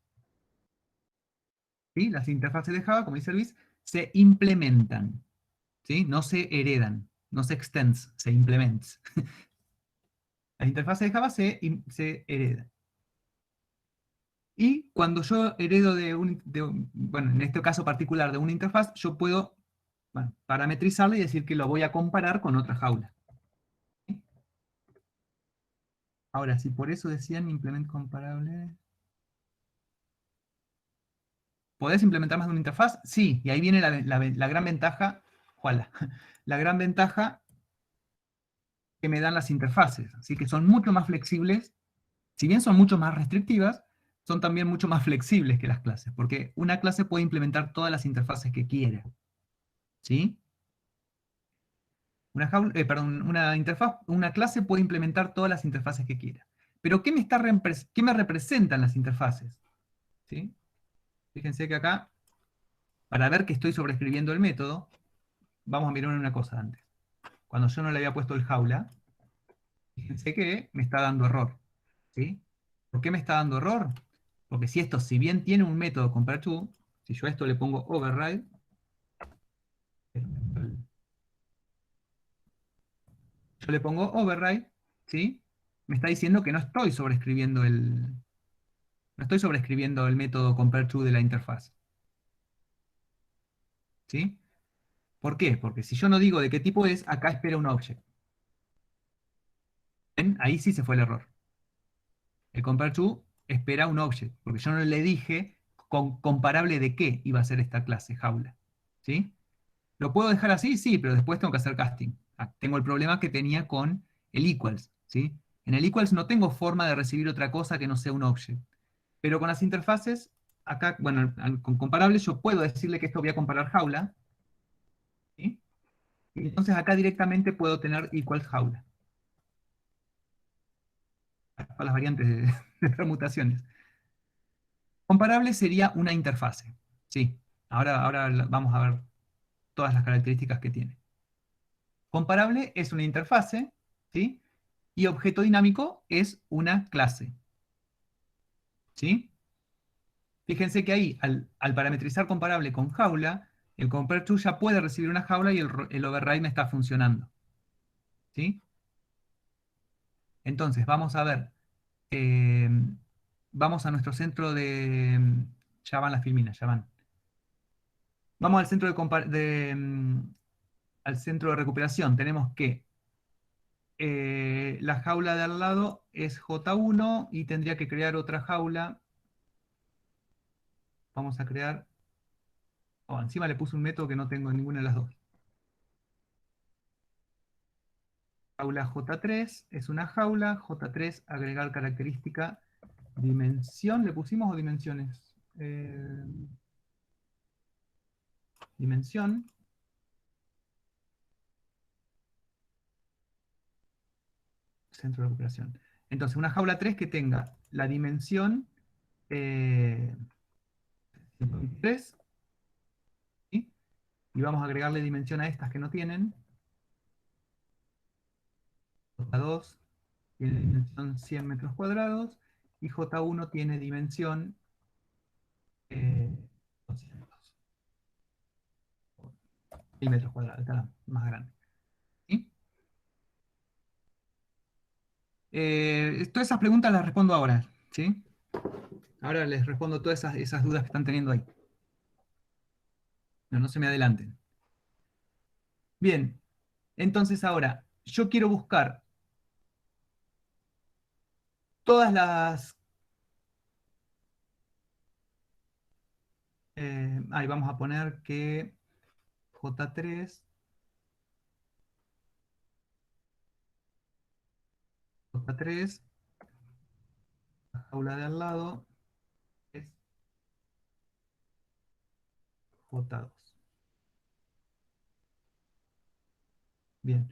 ¿Sí? Las interfaces de Java, como dice Luis, se implementan. ¿Sí? No se heredan, no se extends, se implements. Las interfaces de Java se heredan. Y cuando yo heredo bueno, en este caso particular de una interfaz, yo puedo, bueno, parametrizarla y decir que lo voy a comparar con otra jaula. ¿Sí? Ahora, si por eso decían implement comparable... ¿Podés implementar más de una interfaz? Sí, y ahí viene la gran ventaja, ojalá, la gran ventaja que me dan las interfaces. Así que son mucho más flexibles, si bien son mucho más restrictivas, son también mucho más flexibles que las clases, porque una clase puede implementar todas las interfaces que quiera. ¿Sí? Perdón, una interfaz, una clase puede implementar todas las interfaces que quiera. Pero ¿qué me representan las interfaces? ¿Sí? Fíjense que acá, para ver que estoy sobreescribiendo el método, vamos a mirar una cosa antes. Cuando yo no le había puesto el jaula, fíjense que me está dando error. ¿Sí? ¿Por qué me está dando error? Porque si bien tiene un método compareTo, si yo a esto le pongo override, yo le pongo override, ¿sí? Me está diciendo que no estoy sobreescribiendo el método compareTo de la interfaz. ¿Sí? ¿Por qué? Porque si yo no digo de qué tipo es, acá espera un object. ¿Ven? Ahí sí se fue el error. El compareTo espera un object, porque yo no le dije comparable de qué iba a ser esta clase, jaula. ¿Sí? ¿Lo puedo dejar así? Sí, pero después tengo que hacer casting. Tengo el problema que tenía con el equals. ¿Sí? En el equals no tengo forma de recibir otra cosa que no sea un object. Pero con las interfaces, acá, bueno, con comparables, yo puedo decirle que esto voy a comparar jaula. ¿Sí? Y entonces acá directamente puedo tener equals jaula. Para las variantes de permutaciones. Comparable sería una interfase. Sí, ahora vamos a ver todas las características que tiene. Comparable es una interfase, ¿sí? Y objeto dinámico es una clase. ¿Sí? Fíjense que ahí, al parametrizar comparable con jaula, el compareTo ya puede recibir una jaula y el override me está funcionando. ¿Sí? Entonces, vamos a ver. eh, vamos a nuestro centro de... Ya van las filminas, ya van. Vamos al centro al centro de recuperación. Tenemos que la jaula de al lado es J1 y tendría que crear otra jaula. Vamos a crear... Oh, encima le puse un método que no tengo en ninguna de las dos. Jaula J3 es una jaula. J3 agregar característica dimensión. ¿Le pusimos o dimensiones? Dimensión. Centro de recuperación. Entonces, una jaula 3 que tenga la dimensión 3, ¿sí? Y vamos a agregarle dimensión a estas que no tienen. J2 tiene dimensión 100 metros cuadrados y J1 tiene dimensión 200 metros cuadrados, está más grande. ¿Sí? Todas esas preguntas las respondo ahora. ¿Sí? Ahora les respondo todas esas dudas que están teniendo ahí. No se me adelanten. Bien, entonces ahora, yo quiero buscar todas las... ahí vamos a poner que J3, J3, la jaula de al lado es J2. Bien,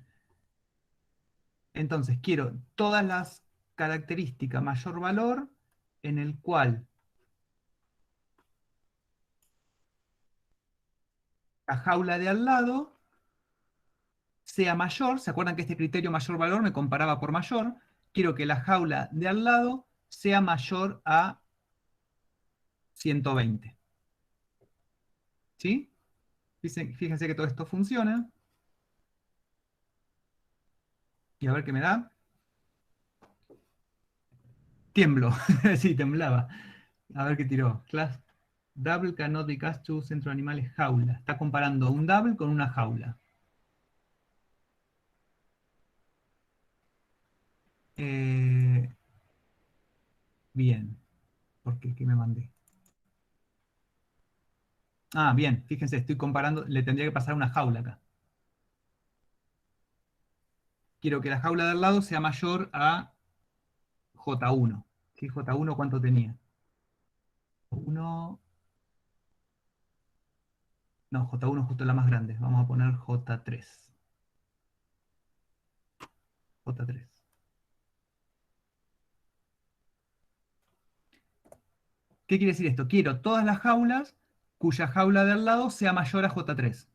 entonces quiero todas las características mayor valor en el cual la jaula de al lado sea mayor. ¿Se acuerdan que este criterio mayor-valor me comparaba por mayor? Quiero que la jaula de al lado sea mayor a 120. ¿Sí? Fíjense que todo esto funciona. Y a ver qué me da. Tiemblo. Sí, temblaba. A ver qué tiró. Class double cannot be cast to centro de animales jaula. Está comparando un double con una jaula. Bien. ¿Por qué? ¿Qué me mandé? Ah, bien. Fíjense, estoy comparando. Le tendría que pasar una jaula acá. Quiero que la jaula de al lado sea mayor a J1. ¿Sí? J1, ¿cuánto tenía? 1. No, J1 es justo la más grande. Vamos a poner J3. J3. ¿Qué quiere decir esto? Quiero todas las jaulas cuya jaula de al lado sea mayor a J3.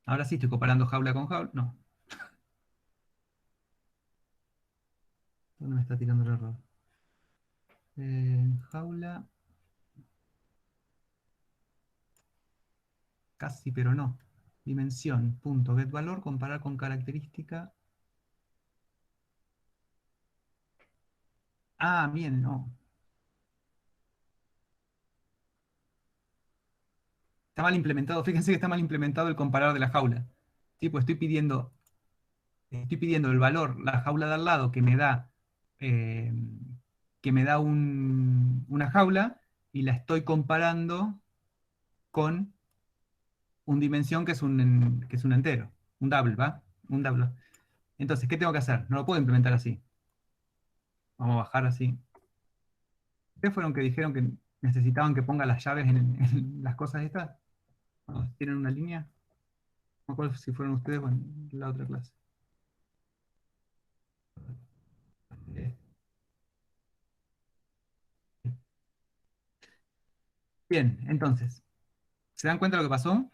Ahora sí estoy comparando jaula con jaula. No. ¿Dónde me está tirando el error? Jaula. Casi, pero no. Dimensión, punto, get valor, comparar con característica. Ah, bien, no. Está mal implementado. Fíjense que está mal implementado el comparador de la jaula. ¿Sí? Pues estoy pidiendo el valor, la jaula de al lado eh, que me da una jaula y la estoy comparando con un dimensión que es un entero, un double, ¿va? Un double. Entonces, ¿qué tengo que hacer? No lo puedo implementar así. Vamos a bajar así. ¿Ustedes fueron que dijeron que necesitaban que ponga las llaves en las cosas estas? ¿Tienen una línea? No me acuerdo si fueron ustedes o en la otra clase. Eh, Bien, entonces, ¿se dan cuenta de lo que pasó?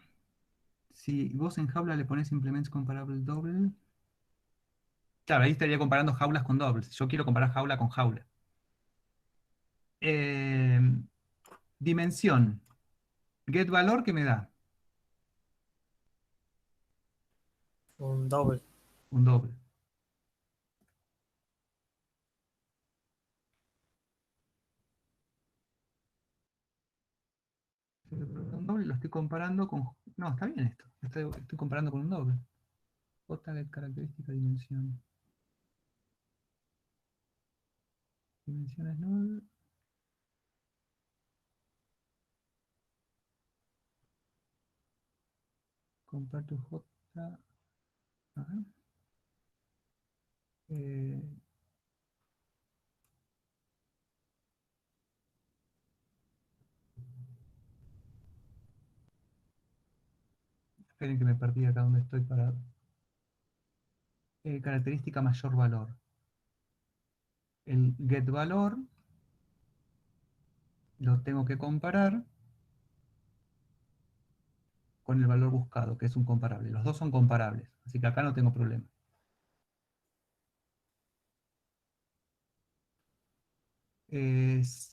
Si vos en jaula le pones implements comparable double, claro, ahí estaría comparando jaulas con doubles. Yo quiero comparar jaula con jaula. Eh, Dimensión. Get valor, ¿qué me da? Un doble. Un doble. Un doble lo estoy comparando con... No, está bien esto. Estoy comparando con un doble. J get característica dimensión. Dimensiones null. Comparto J. A ver. Eh, Esperen que me perdí acá donde estoy parado. Característica mayor valor. El get valor lo tengo que comparar con el valor buscado, que es un comparable. Los dos son comparables, así que acá no tengo problema.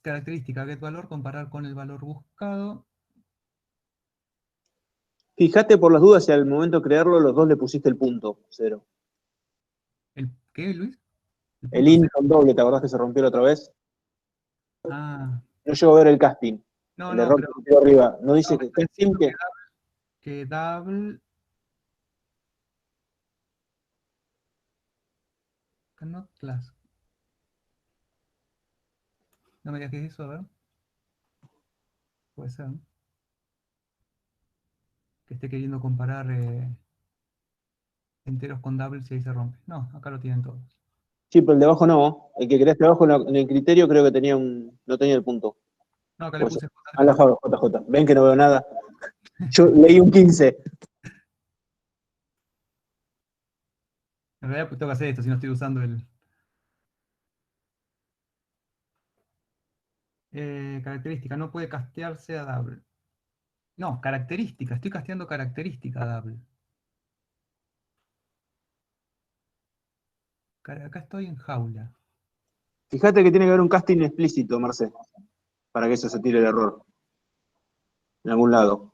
Característica get valor, comparar con el valor buscado. Fíjate por las dudas si al momento de crearlo los dos le pusiste el punto, 0. ¿Qué, Luis? El punto int cero. con doble, ¿te acordás que se rompió la otra vez? Ah, No llego a ver el casting. no, El no, error pero que quedó arriba. No no, dice me que está casting diciendo que double cannot class. No me digas qué es eso, a ver. Puede ser, ¿no? Que esté queriendo comparar enteros con doubles y ahí se rompe. No, acá lo tienen todos. Sí, pero el de abajo no. El que creaste abajo en el criterio creo que tenía no tenía el punto. No, acá le Por eso. puse A la J3. JJ. Ven que no veo nada. Yo leí un 15. En realidad pues, tengo que hacer esto si no estoy usando el... característica, no puede castearse a double. No, característica. Estoy casteando característica double. Acá estoy en jaula. Fíjate que tiene que haber un casting explícito, Marce, para que eso se tire el error. En algún lado.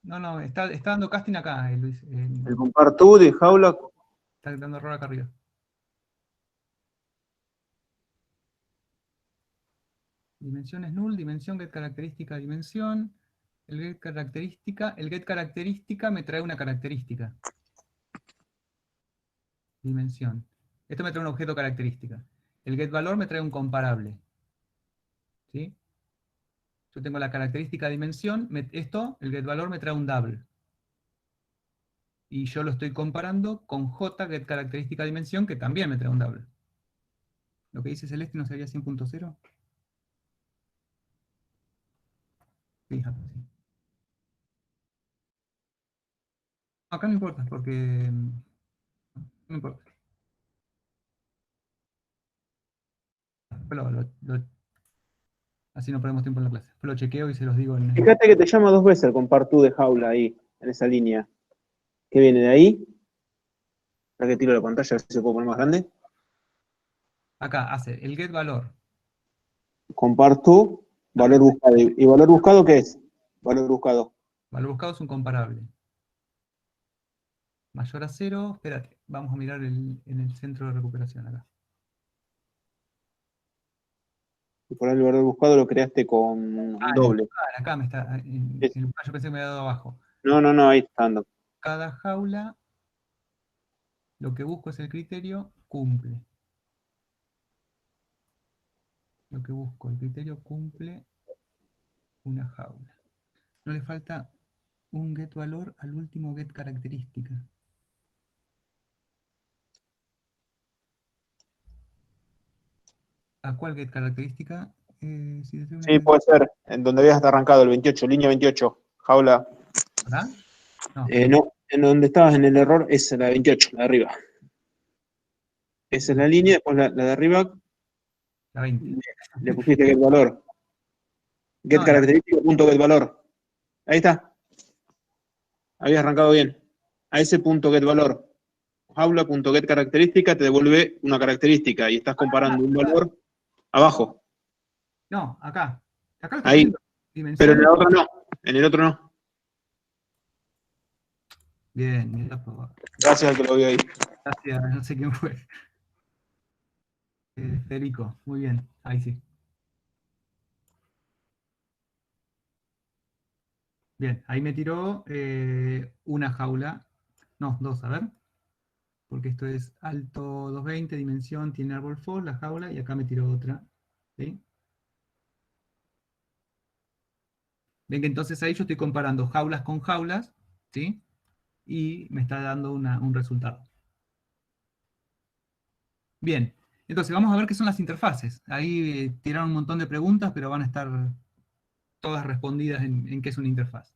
No, está dando casting acá, Luis. El compar to de jaula. Está dando error acá arriba. Dimensión es null, dimensión, get característica, dimensión. El get característica me trae una característica. Dimensión. Esto me trae un objeto característica. El get valor me trae un comparable. ¿Sí? Yo tengo la característica dimensión, el get valor me trae un double. Y yo lo estoy comparando con J, get característica dimensión, que también me trae un double. Lo que dice Celeste no sería 100.0. Fíjate, sí. Acá no importa, porque no importa. Así no perdemos tiempo en la clase. Después lo chequeo y se los digo en... Fíjate que te llama 2 veces el compar to de jaula ahí, en esa línea. ¿Qué viene de ahí? Para que tiro la pantalla, a ver si se puede poner más grande. Acá hace el get valor. Compar to, valor buscado. ¿Y valor buscado qué es? Valor buscado. Valor buscado es un comparable. Mayor a 0. Espérate, vamos a mirar en el centro de recuperación acá. Y por ahí el valor buscado lo creaste con doble. Acá me está. Yo pensé que me había dado abajo. No, ahí está andando. Cada jaula, lo que busco es el criterio, cumple. Lo que busco, el criterio cumple una jaula. No le falta un get valor al último get característica. ¿A cuál get característica? Sí, puede ser. En donde habías arrancado, el 28, línea 28, jaula. ¿Verdad? No. No, en donde estabas en el error es la 28, la de arriba. Esa es la línea, después la de arriba. La 20. Le pusiste get valor. Get característica, punto get valor. Ahí está. Habías arrancado bien. A ese punto get valor. Jaula.get característica te devuelve una característica y estás comparando un valor abajo. No, acá. Acá lo Ahí. Pero en el otro no. En el otro no. Bien, gracias al que lo vio ahí. Gracias, no sé quién fue. Federico, muy bien, ahí sí. Bien, ahí me tiró una jaula. No, dos, a ver. Porque esto es alto 220, dimensión, tiene árbol for, la jaula, y acá me tiró otra. ¿Sí? Ven que entonces ahí yo estoy comparando jaulas con jaulas, ¿sí? Y me está dando un resultado. Bien, entonces vamos a ver qué son las interfaces. Ahí tiraron un montón de preguntas, pero van a estar todas respondidas en qué es una interfaz.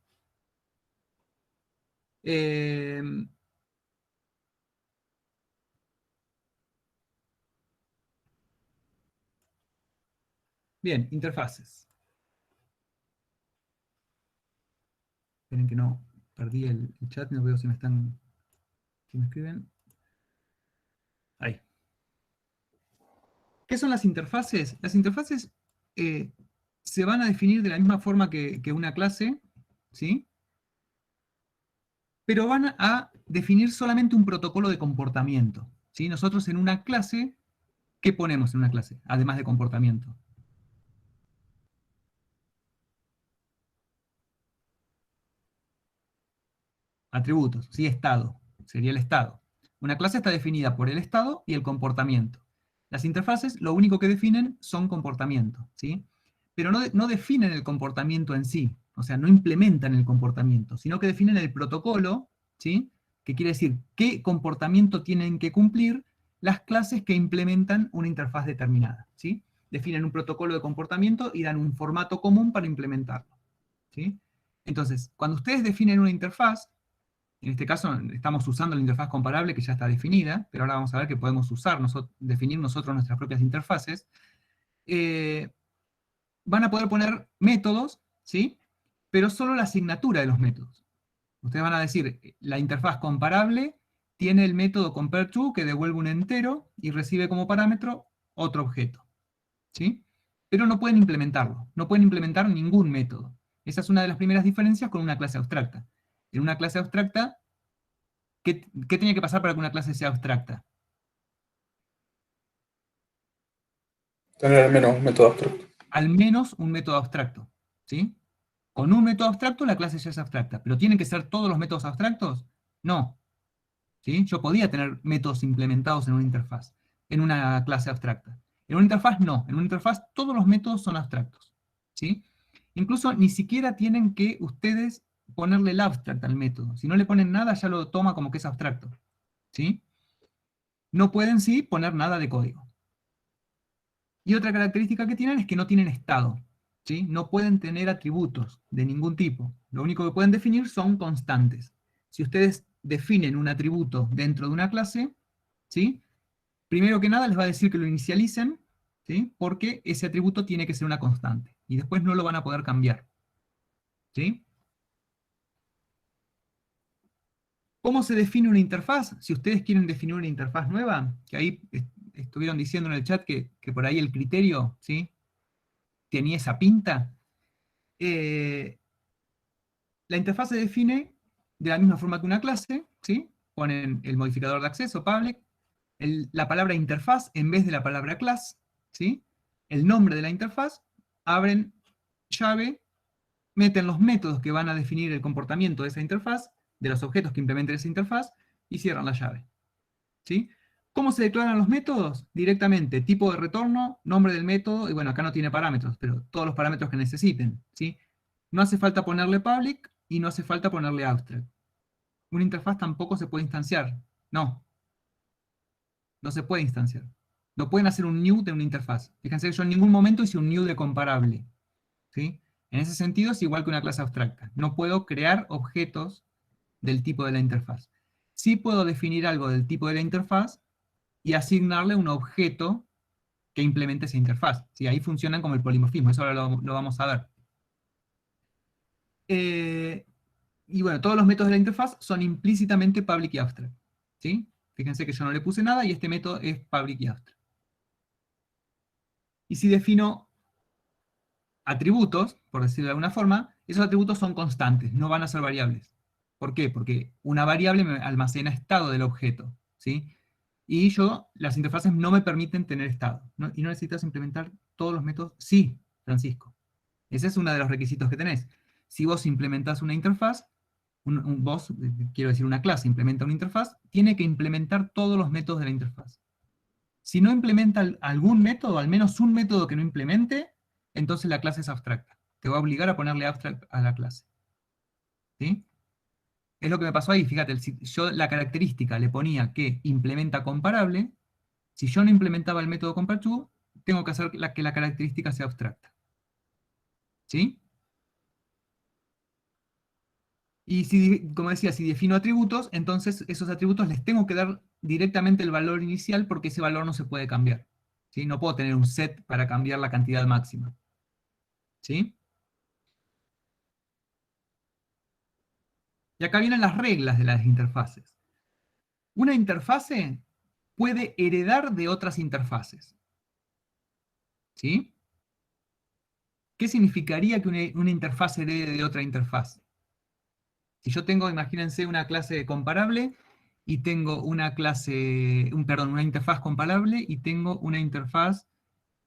Bien, interfaces. Esperen que no, perdí el chat, no veo si me escriben. Ahí. ¿Qué son las interfaces? Las interfaces se van a definir de la misma forma que una clase, ¿sí? Pero van a definir solamente un protocolo de comportamiento, ¿sí? Nosotros en una clase, ¿qué ponemos en una clase? Además de comportamiento. Atributos, ¿sí? Estado, sería el estado. Una clase está definida por el estado y el comportamiento. Las interfaces lo único que definen son comportamiento, ¿sí? Pero no definen el comportamiento en sí, o sea, no implementan el comportamiento, sino que definen el protocolo, ¿sí? Que quiere decir qué comportamiento tienen que cumplir las clases que implementan una interfaz determinada, ¿sí? Definen un protocolo de comportamiento y dan un formato común para implementarlo, ¿sí? Entonces, cuando ustedes definen una interfaz, en este caso estamos usando la interfaz comparable que ya está definida, pero ahora vamos a ver que podemos definir nosotros nuestras propias interfaces. Van a poder poner métodos, ¿sí? pero solo la asignatura de los métodos. Ustedes van a decir, la interfaz comparable tiene el método compareTo que devuelve un entero y recibe como parámetro otro objeto. ¿Sí? Pero no pueden implementarlo, no pueden implementar ningún método. Esa es una de las primeras diferencias con una clase abstracta. En una clase abstracta, ¿qué tenía que pasar para que una clase sea abstracta? Tener al menos un método abstracto. Al menos un método abstracto. ¿Sí? Con un método abstracto la clase ya es abstracta. ¿Pero tienen que ser todos los métodos abstractos? No. ¿Sí? Yo podía tener métodos implementados en una interfaz, en una clase abstracta. En una interfaz no. En una interfaz todos los métodos son abstractos. ¿Sí? Incluso ni siquiera tienen que ustedes ponerle el abstract al método. Si no le ponen nada, ya lo toma como que es abstracto. ¿Sí? No pueden, sí, poner nada de código. Y otra característica que tienen es que no tienen estado. ¿Sí? No pueden tener atributos de ningún tipo. Lo único que pueden definir son constantes. Si ustedes definen un atributo dentro de una clase, ¿sí? Primero que nada les va a decir que lo inicialicen, ¿sí? Porque ese atributo tiene que ser una constante. Y después no lo van a poder cambiar. ¿Sí? ¿Cómo se define una interfaz? Si ustedes quieren definir una interfaz nueva, que ahí estuvieron diciendo en el chat que por ahí el criterio, ¿sí? Tenía esa pinta. La interfaz se define de la misma forma que una clase, ¿sí? Ponen el modificador de acceso, public, la palabra interfaz en vez de la palabra class, ¿sí? El nombre de la interfaz, abren llave, meten los métodos que van a definir el comportamiento de esa interfaz, de los objetos que implementen esa interfaz, y cierran la llave. ¿Sí? ¿Cómo se declaran los métodos? Directamente, tipo de retorno, nombre del método, y bueno, acá no tiene parámetros, pero todos los parámetros que necesiten. ¿Sí? No hace falta ponerle public, y no hace falta ponerle abstract. Una interfaz tampoco se puede instanciar. No. No se puede instanciar. No pueden hacer un new de una interfaz. Fíjense que yo en ningún momento hice un new de comparable. ¿Sí? En ese sentido es igual que una clase abstracta. No puedo crear objetos del tipo de la interfaz. Sí puedo definir algo del tipo de la interfaz y asignarle un objeto que implemente esa interfaz. ¿Sí? Ahí funcionan como el polimorfismo, eso ahora lo vamos a ver. Y bueno, todos los métodos de la interfaz son implícitamente public y abstract. ¿Sí? Fíjense que yo no le puse nada y este método es public y abstract. Y si defino atributos, por decirlo de alguna forma, esos atributos son constantes, no van a ser variables. ¿Por qué? Porque una variable me almacena estado del objeto, ¿sí? Y las interfaces no me permiten tener estado. ¿Y no necesitas implementar todos los métodos? Sí, Francisco. Ese es uno de los requisitos que tenés. Si vos implementás una interfaz, quiero decir una clase, implementa una interfaz, tiene que implementar todos los métodos de la interfaz. Si no implementa algún método, al menos un método que no implemente, entonces la clase es abstracta. Te va a obligar a ponerle abstract a la clase. ¿Sí? Es lo que me pasó ahí, fíjate, si yo la característica le ponía que implementa comparable, si yo no implementaba el método compareTo, tengo que hacer que la característica sea abstracta. ¿Sí? Y si, como decía, si defino atributos, entonces esos atributos les tengo que dar directamente el valor inicial porque ese valor no se puede cambiar. ¿Sí? No puedo tener un set para cambiar la cantidad máxima. ¿Sí? Y acá vienen las reglas de las interfaces. Una interfase puede heredar de otras interfaces. ¿Sí? ¿Qué significaría que una interfaz herede de otra interfaz? Si yo tengo, imagínense, una clase comparable y tengo una interfaz comparable y tengo una interfaz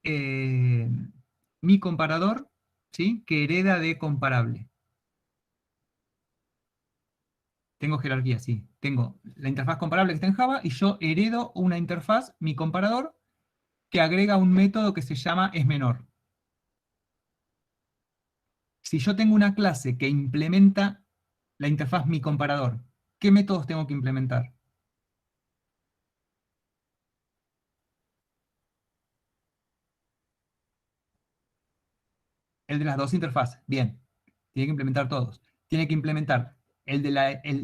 mi comparador, ¿sí? Que hereda de comparable. Tengo jerarquía, sí. Tengo la interfaz comparable que está en Java y yo heredo una interfaz, mi comparador, que agrega un método que se llama isMenor. Si yo tengo una clase que implementa la interfaz mi comparador, ¿qué métodos tengo que implementar? El de las dos interfaces, bien. Tiene que implementar todos. Tiene que implementar el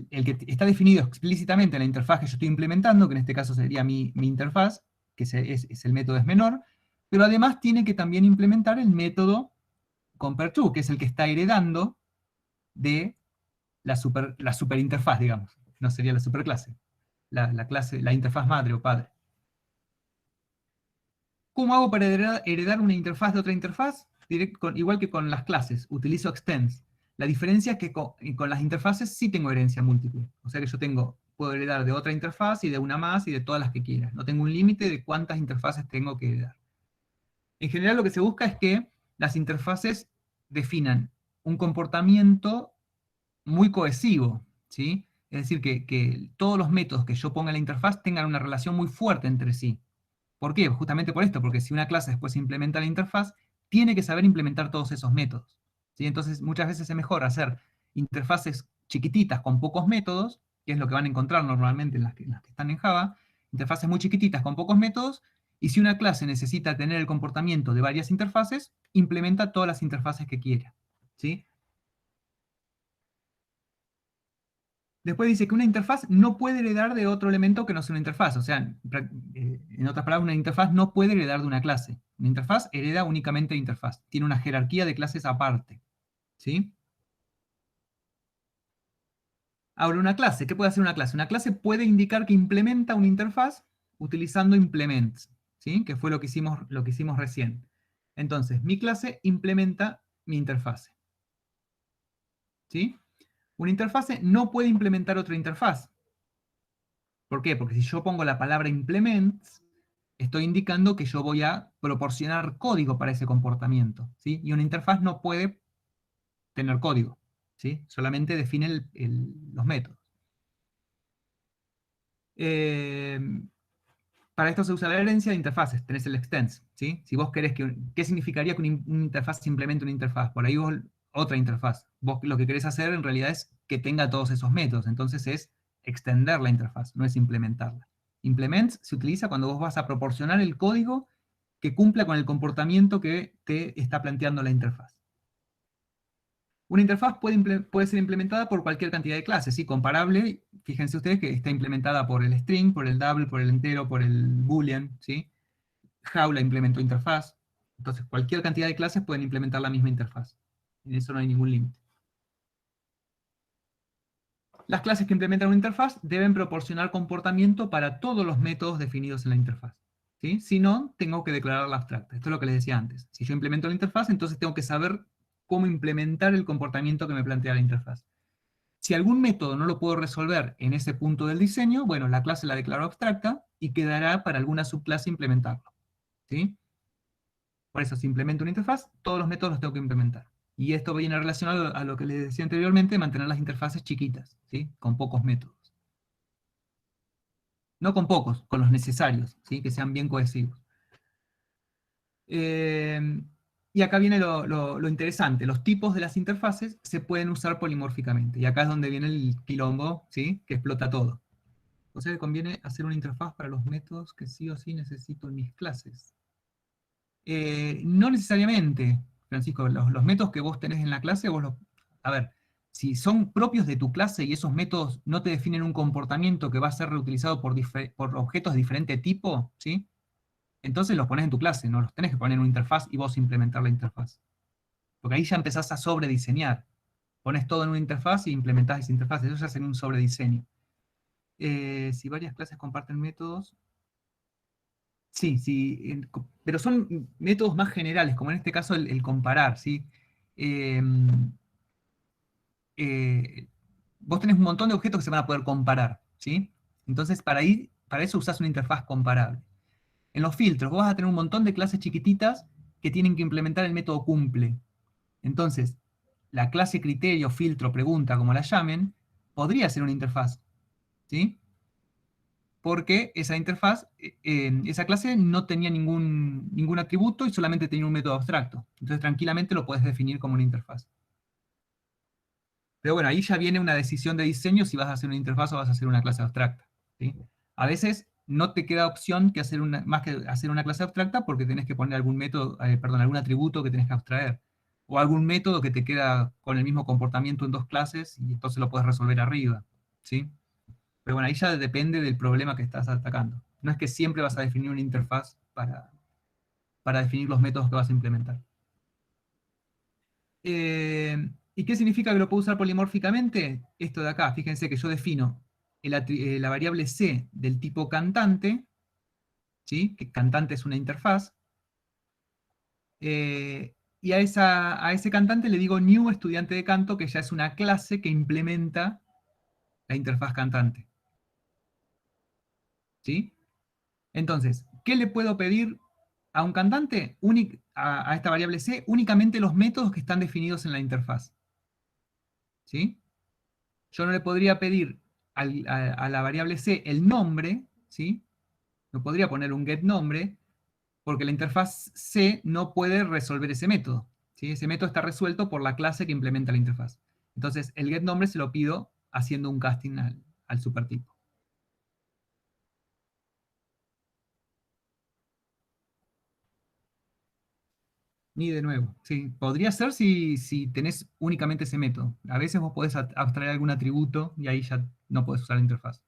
que está definido explícitamente en la interfaz que yo estoy implementando, que en este caso sería mi interfaz, que es el método isMenor, pero además tiene que también implementar el método compareTo, que es el que está heredando de la superinterfaz, digamos. No sería la superclase. La clase, la interfaz madre o padre. ¿Cómo hago para heredar una interfaz de otra interfaz? Igual que con las clases, utilizo extends. La diferencia es que con las interfaces sí tengo herencia múltiple. O sea que yo puedo heredar de otra interfaz y de una más y de todas las que quiera. No tengo un límite de cuántas interfaces tengo que heredar. En general lo que se busca es que las interfaces definan un comportamiento muy cohesivo, ¿sí? Es decir, que todos los métodos que yo ponga en la interfaz tengan una relación muy fuerte entre sí. ¿Por qué? Justamente por esto, porque si una clase después implementa la interfaz, tiene que saber implementar todos esos métodos, ¿sí? Entonces muchas veces es mejor hacer interfaces chiquititas con pocos métodos, que es lo que van a encontrar normalmente en las que están en Java, interfaces muy chiquititas con pocos métodos, y si una clase necesita tener el comportamiento de varias interfaces, implementa todas las interfaces que quiera, ¿sí? Después dice que una interfaz no puede heredar de otro elemento que no sea una interfaz. O sea, en otras palabras, una interfaz no puede heredar de una clase. Una interfaz hereda únicamente de interfaz. Tiene una jerarquía de clases aparte, ¿sí? Ahora, una clase, ¿qué puede hacer una clase? Una clase puede indicar que implementa una interfaz utilizando implements, ¿sí? Que fue lo que hicimos recién. Entonces, mi clase implementa mi interfaz, ¿sí? Una interfaz no puede implementar otra interfaz. ¿Por qué? Porque si yo pongo la palabra implements, estoy indicando que yo voy a proporcionar código para ese comportamiento, ¿sí? Y una interfaz no puede tener código, ¿sí? Solamente define los métodos. Para esto se usa la herencia de interfaces, tenés el extends, ¿sí? Si vos querés ¿qué significaría que una interfaz implemente una interfaz? Por ahí vos, otra interfaz. Vos lo que querés hacer en realidad es que tenga todos esos métodos, entonces es extender la interfaz, no es implementarla. Implements se utiliza cuando vos vas a proporcionar el código que cumpla con el comportamiento que te está planteando la interfaz. Una interfaz puede ser implementada por cualquier cantidad de clases, ¿sí? Comparable, fíjense ustedes que está implementada por el string, por el double, por el entero, por el boolean, ¿sí? Jaula implementó interfaz. Entonces, cualquier cantidad de clases pueden implementar la misma interfaz. En eso no hay ningún límite. Las clases que implementan una interfaz deben proporcionar comportamiento para todos los métodos definidos en la interfaz, ¿sí? Si no, tengo que declarar la abstracta. Esto es lo que les decía antes. Si yo implemento la interfaz, entonces tengo que saber cómo implementar el comportamiento que me plantea la interfaz. Si algún método no lo puedo resolver en ese punto del diseño, bueno, la clase la declaro abstracta y quedará para alguna subclase implementarlo, ¿sí? Por eso, si implemento una interfaz, todos los métodos los tengo que implementar. Y esto viene relacionado a lo que les decía anteriormente, mantener las interfaces chiquitas, ¿sí? Con pocos métodos. No con pocos, con los necesarios, ¿sí? Que sean bien cohesivos. Y acá viene lo interesante. Los tipos de las interfaces se pueden usar polimórficamente. Y acá es donde viene el quilombo, ¿sí? Que explota todo. O sea que conviene hacer una interfaz para los métodos que sí o sí necesito en mis clases. No necesariamente, Francisco. Los métodos que vos tenés en la clase, a ver, si son propios de tu clase y esos métodos no te definen un comportamiento que va a ser reutilizado por objetos de diferente tipo, ¿sí? Entonces los pones en tu clase, no los tenés que poner en una interfaz y vos implementar la interfaz. Porque ahí ya empezás a sobrediseñar. Pones todo en una interfaz y implementás esa interfaz. Eso ya es en un sobrediseño. Si varias clases comparten métodos, sí, sí, pero son métodos más generales, como en este caso el comparar, ¿sí? Vos tenés un montón de objetos que se van a poder comparar, ¿sí? Entonces, para eso usás una interfaz comparable. En los filtros, vos vas a tener un montón de clases chiquititas que tienen que implementar el método cumple. Entonces, la clase criterio, filtro, pregunta, como la llamen, podría ser una interfaz, ¿sí? Porque esa interfaz, esa clase no tenía ningún atributo y solamente tenía un método abstracto. Entonces tranquilamente lo puedes definir como una interfaz. Pero bueno, ahí ya viene una decisión de diseño si vas a hacer una interfaz o vas a hacer una clase abstracta, ¿sí? A veces no te queda opción más que hacer una clase abstracta porque tenés que poner algún método, algún atributo que tenés que abstraer. O algún método que te queda con el mismo comportamiento en dos clases y entonces lo puedes resolver arriba, ¿sí? Pero bueno, ahí ya depende del problema que estás atacando. No es que siempre vas a definir una interfaz para definir los métodos que vas a implementar. ¿Y qué significa que lo puedo usar polimórficamente? Esto de acá, fíjense que yo defino la variable C del tipo cantante, ¿sí? Que cantante es una interfaz, y a ese cantante le digo new estudiante de canto, que ya es una clase que implementa la interfaz cantante. ¿Sí? Entonces, ¿qué le puedo pedir a un cantante? A esta variable C, únicamente los métodos que están definidos en la interfaz. ¿Sí? Yo no le podría pedir a la variable C el nombre, ¿sí? No podría poner un getNombre, porque la interfaz C no puede resolver ese método. ¿Sí? Ese método está resuelto por la clase que implementa la interfaz. Entonces, el getNombre se lo pido haciendo un casting al supertipo. Ni de nuevo. Sí, podría ser si tenés únicamente ese método. A veces vos podés abstraer algún atributo y ahí ya no podés usar la interfaz.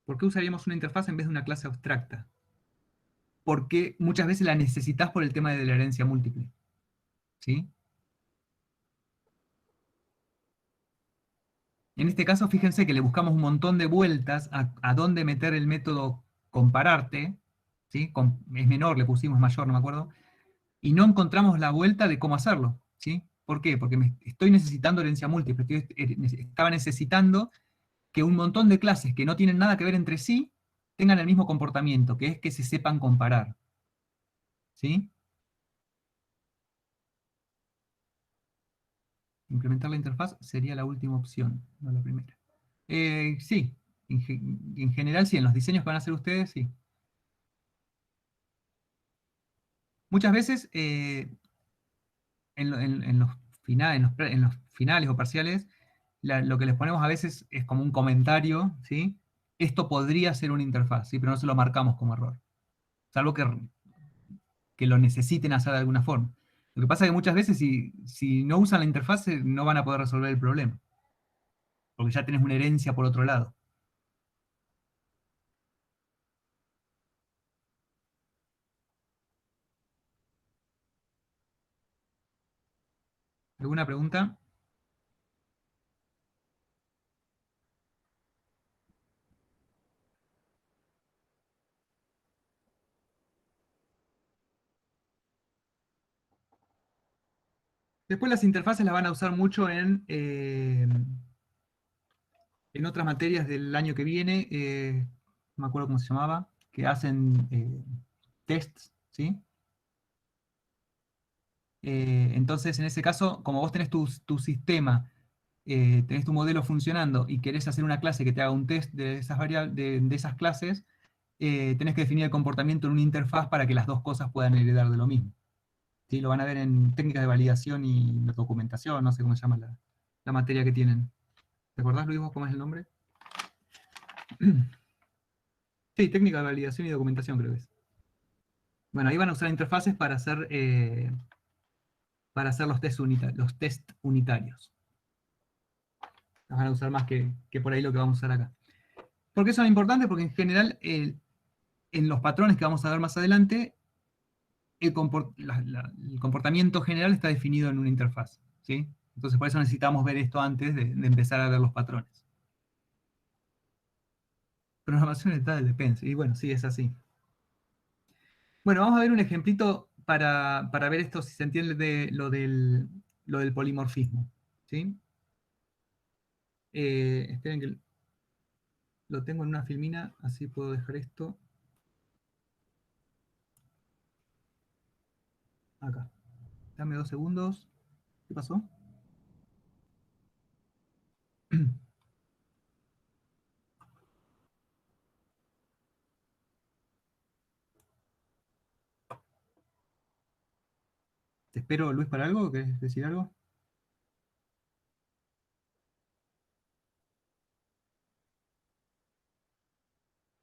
¿Por qué usaríamos una interfaz en vez de una clase abstracta? Porque muchas veces la necesitas por el tema de la herencia múltiple. ¿Sí? En este caso, fíjense que le buscamos un montón de vueltas a dónde meter el método compararte. ¿Sí? Es menor, le pusimos mayor, no me acuerdo. Y no encontramos la vuelta de cómo hacerlo. ¿Sí? ¿Por qué? Porque estoy necesitando herencia múltiple. Estaba necesitando que un montón de clases que no tienen nada que ver entre sí tengan el mismo comportamiento, que es que se sepan comparar. ¿Sí? Implementar la interfaz sería la última opción, no la primera. Sí, en general sí, en los diseños que van a hacer ustedes, sí. Muchas veces en los en los finales o parciales, lo que les ponemos a veces es como un comentario, ¿sí? Esto podría ser una interfaz, ¿sí? Pero no se lo marcamos como error. Salvo que lo necesiten hacer de alguna forma. Lo que pasa es que muchas veces si no usan la interfaz no van a poder resolver el problema, porque ya tenés una herencia por otro lado. ¿Alguna pregunta? Después las interfaces las van a usar mucho en otras materias del año que viene, no me acuerdo cómo se llamaba, que hacen tests, ¿sí? Entonces, en ese caso, como vos tenés tu sistema, tenés tu modelo funcionando y querés hacer una clase que te haga un test de esas variables, de esas clases, tenés que definir el comportamiento en una interfaz para que las dos cosas puedan heredar de lo mismo. ¿Sí? Lo van a ver en técnicas de validación y documentación, no sé cómo se llama la materia que tienen. ¿Te acordás, Luis, vos cómo es el nombre? Sí, técnica de validación y documentación creo que es. Bueno, ahí van a usar interfaces para hacer los test unitarios. Las van a usar más que por ahí lo que vamos a usar acá. ¿Por qué son importantes? Porque en general, en los patrones que vamos a ver más adelante, el comportamiento general está definido en una interfaz. ¿Sí? Entonces por eso necesitamos ver esto antes de empezar a ver los patrones. Programación está del depende. Y bueno, sí, es así. Bueno, vamos a ver un ejemplito para ver esto, si se entiende lo del polimorfismo. ¿Sí? Esperen que lo tengo en una filmina, así puedo dejar esto acá. Dame 2 segundos. ¿Qué pasó? ¿Te espero, Luis, para algo? ¿Querés decir algo?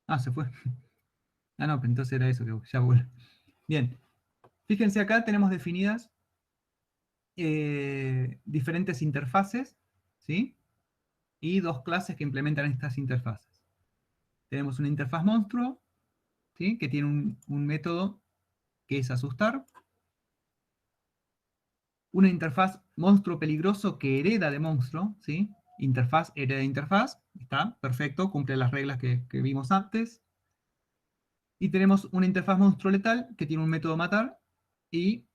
Ah, se fue. Ah, no, pero entonces era eso, que ya vuelve. Bien. Fíjense acá, tenemos definidas diferentes interfaces, ¿sí? Y dos clases que implementan estas interfaces. Tenemos una interfaz monstruo, ¿sí? Que tiene un método que es asustar. Una interfaz monstruo peligroso que hereda de monstruo, ¿sí? Interfaz hereda interfaz, está, perfecto, cumple las reglas que vimos antes. Y tenemos una interfaz monstruo letal que tiene un método matar y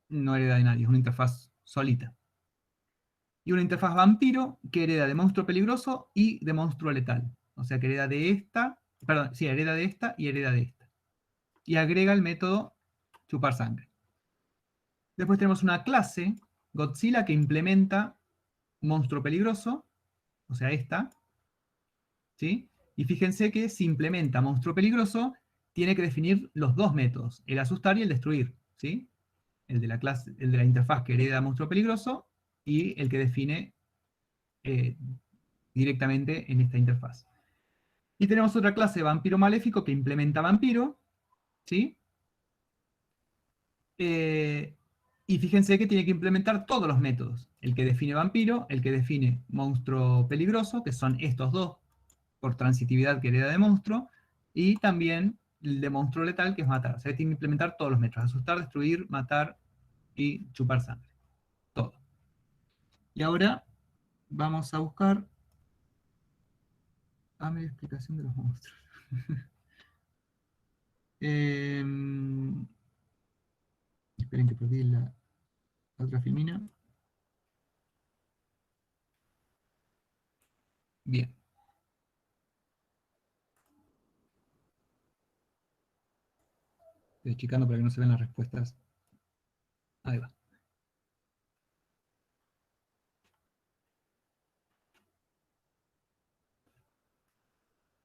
no hereda de nadie, es una interfaz solita. Y una interfaz vampiro que hereda de monstruo peligroso y de monstruo letal. O sea que hereda de esta, perdón, sí, hereda de esta y hereda de esta. Y agrega el método chupar sangre. Después tenemos una clase, Godzilla, que implementa monstruo peligroso, o sea, esta, ¿sí? Y fíjense que si implementa monstruo peligroso, tiene que definir los dos métodos, el asustar y el destruir, ¿sí? El de la clase, el de la interfaz que hereda monstruo peligroso y el que define directamente en esta interfaz. Y tenemos otra clase, vampiro maléfico, que implementa vampiro, ¿sí? Y fíjense que tiene que implementar todos los métodos. El que define vampiro, el que define monstruo peligroso, que son estos dos, por transitividad que hereda de monstruo, y también el de monstruo letal, que es matar. O sea, tiene que implementar todos los métodos. Asustar, destruir, matar y chupar sangre. Todo. Y ahora vamos a buscar a mi explicación de los monstruos. Esperen que perdí la otra filmina. Bien. Estoy checando para que no se vean las respuestas. Ahí va.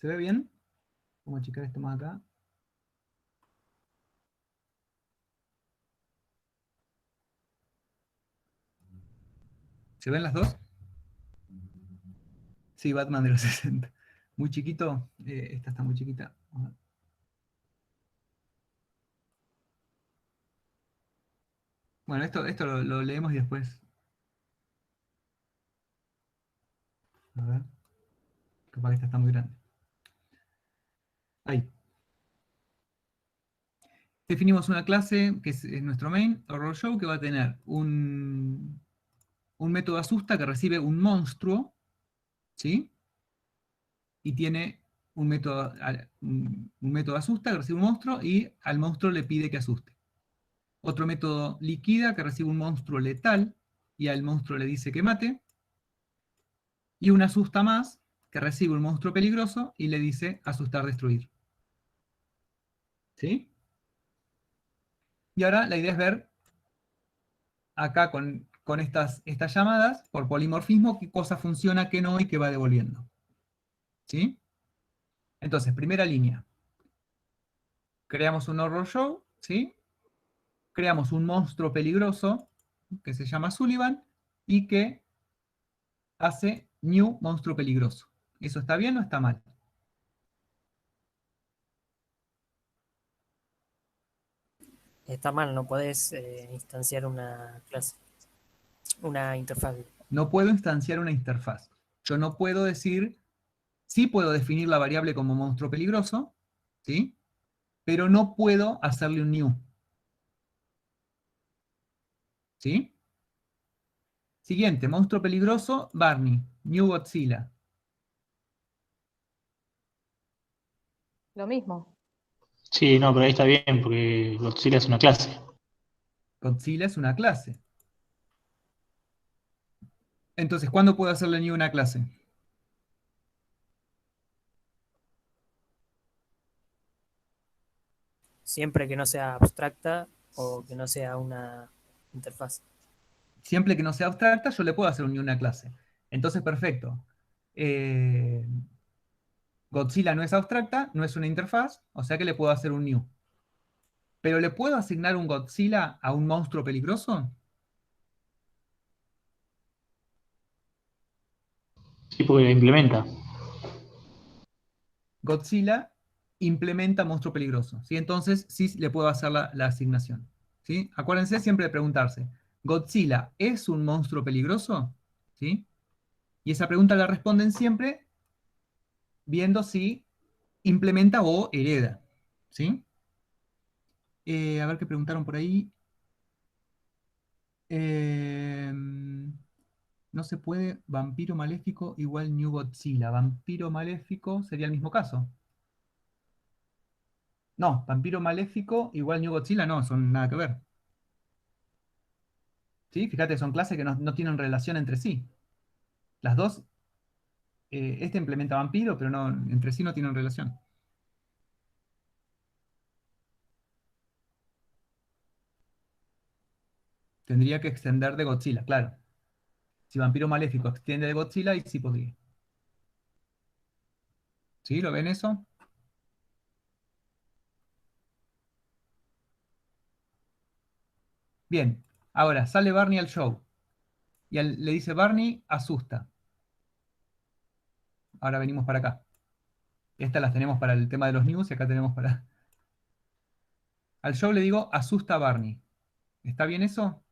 ¿Se ve bien? Vamos a checar esto más acá. ¿Se ven las dos? Sí, Batman de los 60. Muy chiquito. Esta está muy chiquita. Bueno, esto lo leemos y después. A ver. Capaz que esta está muy grande. Ahí. Definimos una clase que es nuestro main, Horror Show, que va a tener un método asusta que recibe un monstruo, ¿sí? Y tiene un método asusta que recibe un monstruo y al monstruo le pide que asuste. Otro método liquida que recibe un monstruo letal y al monstruo le dice que mate. Y un asusta más que recibe un monstruo peligroso y le dice asustar, destruir. ¿Sí? Y ahora la idea es ver acá con estas llamadas, por polimorfismo, qué cosa funciona, qué no y qué va devolviendo. ¿Sí? Entonces, primera línea. Creamos un horror show, ¿sí? Creamos un monstruo peligroso que se llama Sullivan y que hace new monstruo peligroso. ¿Eso está bien o está mal? Está mal, no podés instanciar una clase, una interfaz. No puedo instanciar una interfaz. Yo no puedo decir, sí puedo definir la variable como monstruo peligroso, ¿sí? Pero no puedo hacerle un new. ¿Sí? Siguiente, monstruo peligroso, Barney, new Godzilla. Lo mismo. Sí, no, pero ahí está bien, porque Godzilla es una clase. Godzilla es una clase. Entonces, ¿cuándo puedo hacerle new una clase? Siempre que no sea abstracta o que no sea una interfaz. Siempre que no sea abstracta, yo le puedo hacer un new una clase. Entonces, perfecto. Godzilla no es abstracta, no es una interfaz, o sea que le puedo hacer un new. ¿Pero le puedo asignar un Godzilla a un monstruo peligroso? Sí, porque la implementa. Godzilla implementa monstruo peligroso, ¿sí? Entonces sí le puedo hacer la asignación, ¿sí? Acuérdense siempre de preguntarse, ¿Godzilla es un monstruo peligroso? ¿Sí? Y esa pregunta la responden siempre viendo si implementa o hereda. ¿Sí? A ver qué preguntaron por ahí. No se puede vampiro maléfico igual New Godzilla. Vampiro maléfico sería el mismo caso. No, vampiro maléfico igual New Godzilla no, son nada que ver. ¿Sí? Fíjate, son clases que no tienen relación entre sí. Las dos, este implementa vampiro, pero no, entre sí no tienen relación. Tendría que extender de Godzilla, claro. Si vampiro maléfico extiende de Godzilla, y sí podría. ¿Sí? ¿Lo ven eso? Bien. Ahora, sale Barney al show. Y le dice Barney, asusta. Ahora venimos para acá. Estas las tenemos para el tema de los news y acá tenemos para... Al show le digo, asusta a Barney. ¿Está bien eso?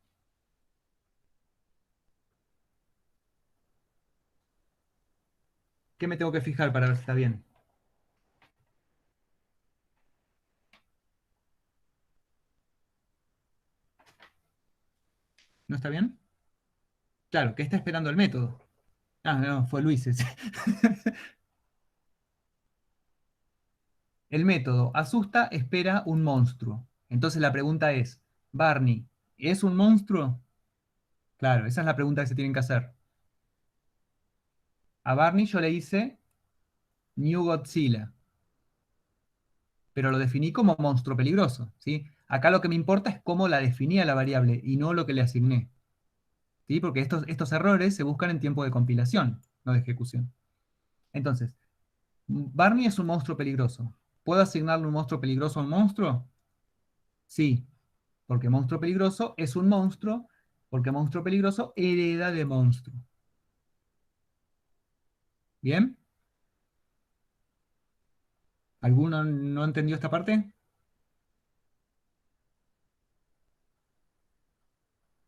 ¿Qué me tengo que fijar para ver si está bien? ¿No está bien? Claro, que está esperando el método. Ah, no, fue Luis ese. El método asusta, espera un monstruo. Entonces la pregunta es, Barney, ¿es un monstruo? Claro, esa es la pregunta que se tienen que hacer. A Barney yo le hice New Godzilla, pero lo definí como monstruo peligroso, ¿sí? Acá lo que me importa es cómo la definía la variable y no lo que le asigné, ¿sí? Porque estos errores se buscan en tiempo de compilación, no de ejecución. Entonces, Barney es un monstruo peligroso. ¿Puedo asignarle un monstruo peligroso a un monstruo? Sí, porque monstruo peligroso es un monstruo, porque monstruo peligroso hereda de monstruo. ¿Bien? ¿Alguno no entendió esta parte?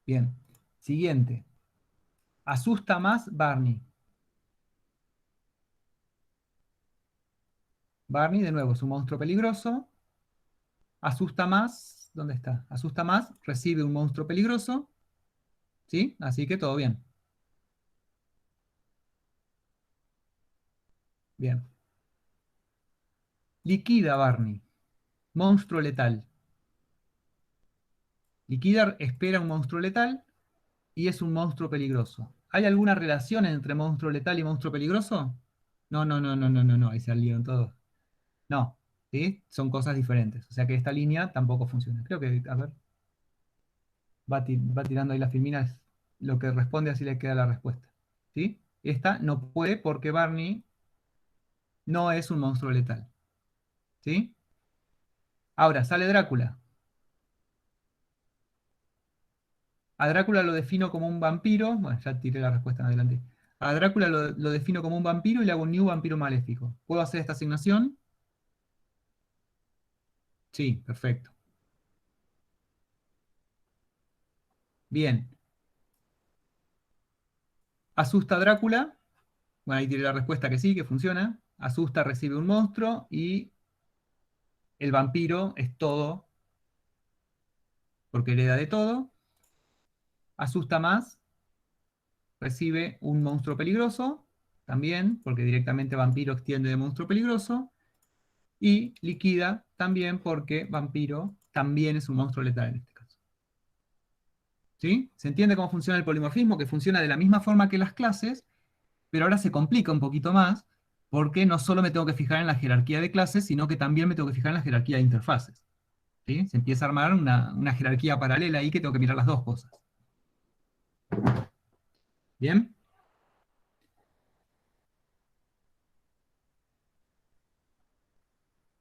Bien. Siguiente. Asusta más Barney. Barney, de nuevo, es un monstruo peligroso. Asusta más, ¿dónde está? Asusta más, recibe un monstruo peligroso. ¿Sí? Así que todo bien. Bien. Liquida Barney. Monstruo letal. Liquida espera un monstruo letal y es un monstruo peligroso. ¿Hay alguna relación entre monstruo letal y monstruo peligroso? No, no, no, no, no, no, no. Ahí se salieron todos. No. ¿Sí? Son cosas diferentes. O sea que esta línea tampoco funciona. Creo que, a ver. Va tirando ahí las filminas. Lo que responde así le queda la respuesta. ¿Sí? Esta no puede porque Barney no es un monstruo letal. ¿Sí? Ahora, sale Drácula. A Drácula lo defino como un vampiro. Bueno, ya tiré la respuesta en adelante. A Drácula lo defino como un vampiro y le hago un new vampiro maléfico. ¿Puedo hacer esta asignación? Sí, perfecto. Bien. Asusta a Drácula. Bueno, ahí tiré la respuesta que sí, que funciona. Asusta, recibe un monstruo y el vampiro es todo, porque hereda de todo. Asusta más, recibe un monstruo peligroso, también, porque directamente vampiro extiende de monstruo peligroso. Y liquida también porque vampiro también es un monstruo letal en este caso. ¿Sí? ¿Se entiende cómo funciona el polimorfismo? Que funciona de la misma forma que las clases, pero ahora se complica un poquito más, porque no solo me tengo que fijar en la jerarquía de clases, sino que también me tengo que fijar en la jerarquía de interfaces. ¿Sí? Se empieza a armar una jerarquía paralela ahí que tengo que mirar las dos cosas. ¿Bien?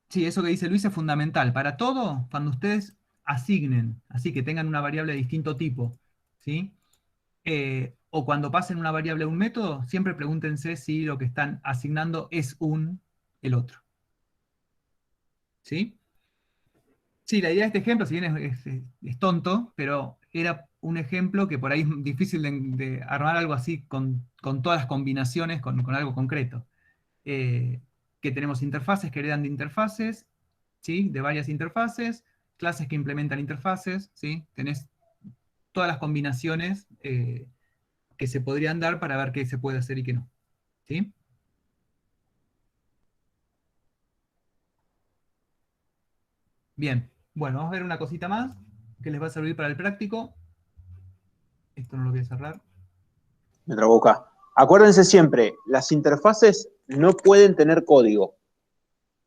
Sí, eso que dice Luis es fundamental. Para todo, cuando ustedes asignen, así que tengan una variable de distinto tipo, ¿sí? O cuando pasen una variable a un método, siempre pregúntense si lo que están asignando es el otro. ¿Sí? Sí, la idea de este ejemplo, si bien es tonto, pero era un ejemplo que por ahí es difícil de armar algo así con todas las combinaciones, con algo concreto. que tenemos interfaces que heredan de interfaces, ¿sí? De varias interfaces, clases que implementan interfaces, ¿sí? Tenés todas las combinaciones que se podrían dar para ver qué se puede hacer y qué no, ¿sí? Bien, bueno, vamos a ver una cosita más que les va a servir para el práctico. Esto no lo voy a cerrar. Me trabó acá. Acuérdense siempre, las interfaces no pueden tener código.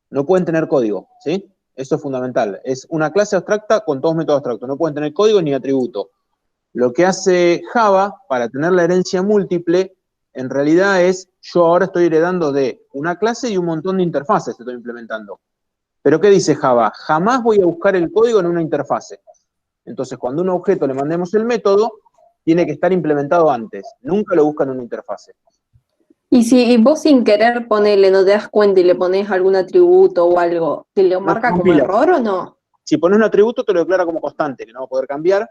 No pueden tener código, ¿sí? Eso es fundamental. Es una clase abstracta con todos métodos abstractos. No pueden tener código ni atributo. Lo que hace Java para tener la herencia múltiple, en realidad es, yo ahora estoy heredando de una clase y un montón de interfaces que estoy implementando. Pero ¿qué dice Java? Jamás voy a buscar el código en una interfase. Entonces, cuando a un objeto le mandemos el método, tiene que estar implementado antes. Nunca lo busca en una interfase. Y si vos sin querer ponerle, no te das cuenta y le pones algún atributo o algo, ¿te lo No marca como compila. error o no? Si pones un atributo, te lo declara como constante, que no va a poder cambiar.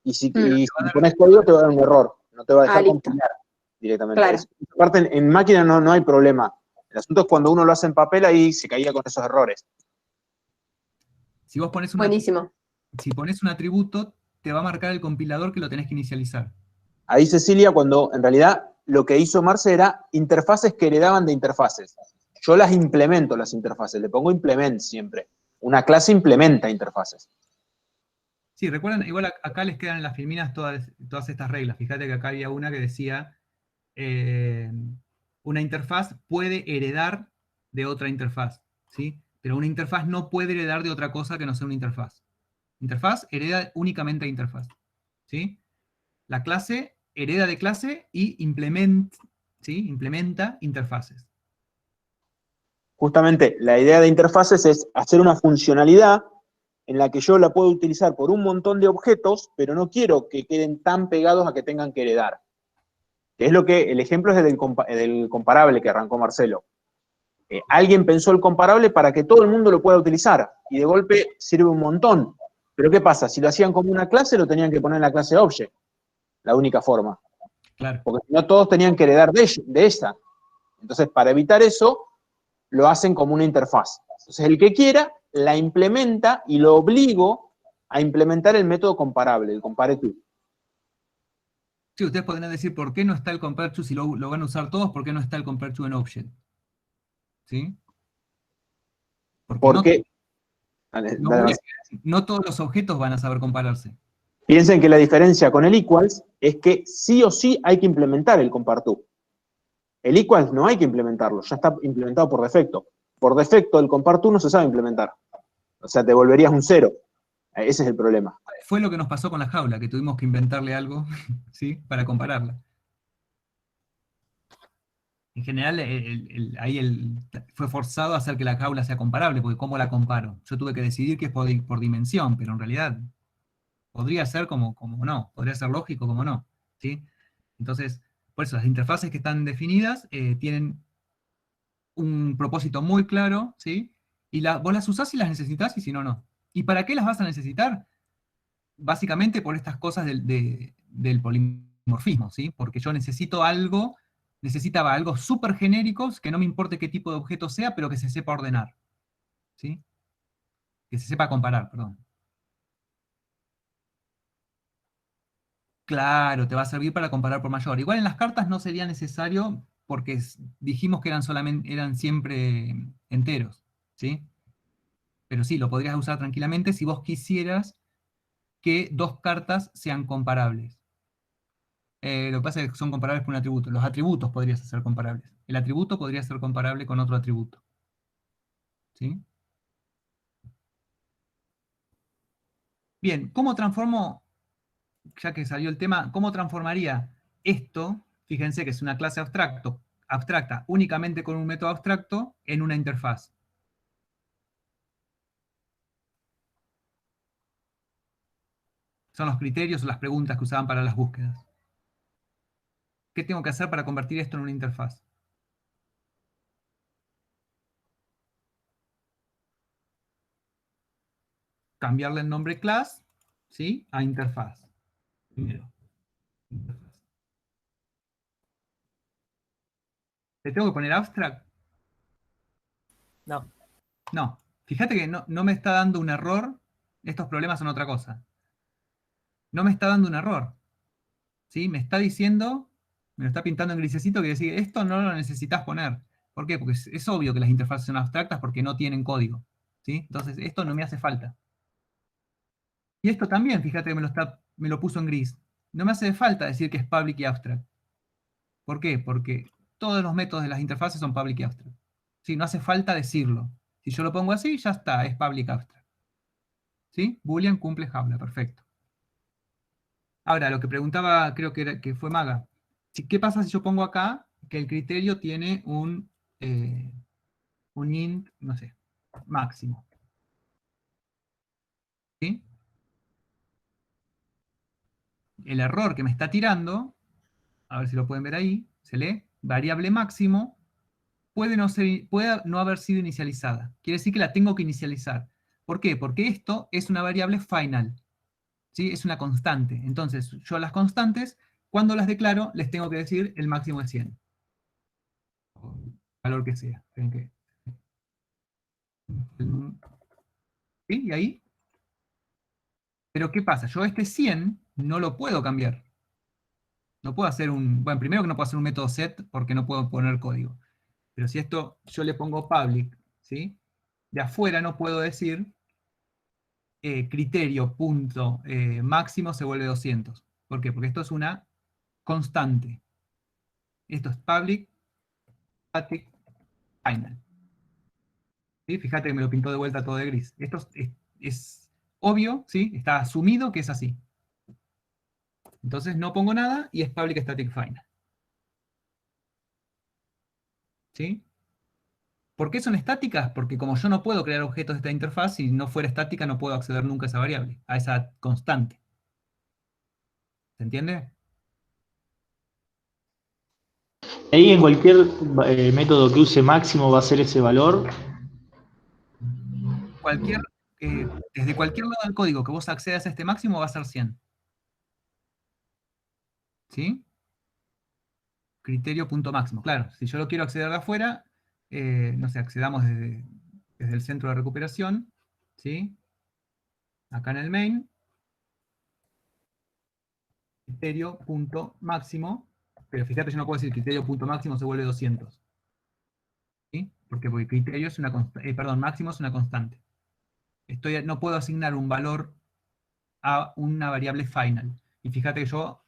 Y si pones código, te va a dar un error. No te va a dejar Listo. compilar directamente. Claro. Aparte, en máquina no hay problema. El asunto es cuando uno lo hace en papel, ahí se caía con esos errores. Si vos pones Buenísimo. si pones un atributo, te va a marcar el compilador que lo tenés que inicializar. Ahí Cecilia, cuando en realidad lo que hizo Marce era interfaces que heredaban de interfaces. Yo las implemento, las interfaces, le pongo implement siempre. Una clase implementa interfaces. Sí, recuerdan, igual acá les quedan en las filminas todas estas reglas. Fíjate que acá había una que decía, una interfaz puede heredar de otra interfaz, ¿sí? Pero una interfaz no puede heredar de otra cosa que no sea una interfaz. Interfaz hereda únicamente de interfaz, ¿sí? La clase hereda de clase y implementa interfaces. Justamente la idea de interfaces es hacer una funcionalidad en la que yo la puedo utilizar por un montón de objetos, pero no quiero que queden tan pegados a que tengan que heredar. Que es lo que, el ejemplo es del comparable que arrancó Marcelo. Alguien pensó el comparable para que todo el mundo lo pueda utilizar, y de golpe sirve un montón. Pero ¿qué pasa? Si lo hacían como una clase, lo tenían que poner en la clase object, la única forma. Claro. Porque si no, todos tenían que heredar de esa. Entonces, para evitar eso, lo hacen como una interfaz. Entonces, el que quiera, la implementa y lo obligo a implementar el método comparable, el compare-to. Sí, ustedes podrían decir, ¿por qué no está el compare-to si lo van a usar todos? ¿Por qué no está el compare-to en object? ¿Sí? Porque, dale, más. No todos los objetos van a saber compararse. Piensen que la diferencia con el equals es que sí o sí hay que implementar el compare-to. El equals no hay que implementarlo, ya está implementado por defecto. Por defecto, el compare-to no se sabe implementar. O sea, te volverías un cero. Ese es el problema. Fue lo que nos pasó con la jaula, que tuvimos que inventarle algo, ¿sí? Para compararla. En general, fue forzado a hacer que la jaula sea comparable, porque ¿cómo la comparo? Yo tuve que decidir que es por dimensión, pero en realidad podría ser como no, podría ser lógico como no, ¿sí? Entonces, por eso las interfaces que están definidas tienen un propósito muy claro, ¿sí? Y vos las usás si las necesitas y si no, no. ¿Y para qué las vas a necesitar? Básicamente por estas cosas del polimorfismo, ¿sí? Porque yo necesitaba algo súper genéricos, que no me importe qué tipo de objeto sea, pero que se sepa ordenar, ¿sí? Que se sepa comparar, perdón. Claro, te va a servir para comparar por mayor. Igual en las cartas no sería necesario porque dijimos que eran siempre enteros, ¿sí? Pero sí, lo podrías usar tranquilamente si vos quisieras que dos cartas sean comparables. Lo que pasa es que son comparables por un atributo. Los atributos podrían ser comparables. El atributo podría ser comparable con otro atributo. ¿Sí? Bien, ¿cómo transformo, ya que salió el tema, cómo transformaría esto? Fíjense que es una clase abstracta únicamente con un método abstracto en una interfaz. Son los criterios o las preguntas que usaban para las búsquedas. ¿Qué tengo que hacer para convertir esto en una interfaz? Cambiarle el nombre class, ¿sí? A interfaz. Primero. Interfaz. ¿Le tengo que poner abstract? No. No, fíjate que no me está dando un error. Estos problemas son otra cosa. No me está dando un error. ¿Sí? Me está diciendo, me lo está pintando en grisecito, que decir, esto no lo necesitas poner. ¿Por qué? Porque es obvio que las interfaces son abstractas porque no tienen código. ¿Sí? Entonces, esto no me hace falta. Y esto también, fíjate que me lo puso en gris. No me hace falta decir que es public y abstract. ¿Por qué? Porque todos los métodos de las interfaces son public y abstract. ¿Sí? No hace falta decirlo. Si yo lo pongo así, ya está, es public abstract. ¿Sí? Boolean cumple Habla, perfecto. Ahora, lo que preguntaba, creo que fue Maga. ¿Qué pasa si yo pongo acá que el criterio tiene un int, no sé, máximo? ¿Sí? El error que me está tirando, a ver si lo pueden ver ahí, se lee, variable máximo, puede no haber sido inicializada. Quiere decir que la tengo que inicializar. ¿Por qué? Porque esto es una variable final. ¿Sí? Es una constante. Entonces, yo las constantes, cuando las declaro, les tengo que decir el máximo es 100. Valor que sea. ¿Sí? ¿Y ahí? Pero ¿qué pasa? Yo este 100 no lo puedo cambiar. No puedo hacer bueno, primero que no puedo hacer un método set porque no puedo poner código. Pero si esto yo le pongo public, ¿sí? De afuera no puedo decir criterio punto máximo se vuelve 200. ¿Por qué? Porque esto es una constante. Esto es public, static, final. ¿Sí? Fíjate que me lo pintó de vuelta todo de gris. Esto es obvio, ¿sí? Está asumido que es así. Entonces no pongo nada y es public static final. ¿Sí? ¿Por qué son estáticas? Porque como yo no puedo crear objetos de esta interfaz, si no fuera estática no puedo acceder nunca a esa variable, a esa constante. ¿Se entiende? Ahí en cualquier método que use máximo va a ser ese valor. Desde cualquier lado del código que vos accedas a este máximo va a ser 100. ¿Sí? Criterio punto máximo. Claro, si yo lo quiero acceder de afuera, no sé, accedamos desde el centro de recuperación, ¿sí? Acá en el main, criterio punto máximo, pero fíjate, yo no puedo decir criterio punto máximo se vuelve 200. ¿Sí? Porque criterio es una perdón, máximo es una constante. No puedo asignar un valor a una variable final. Y fíjate que yo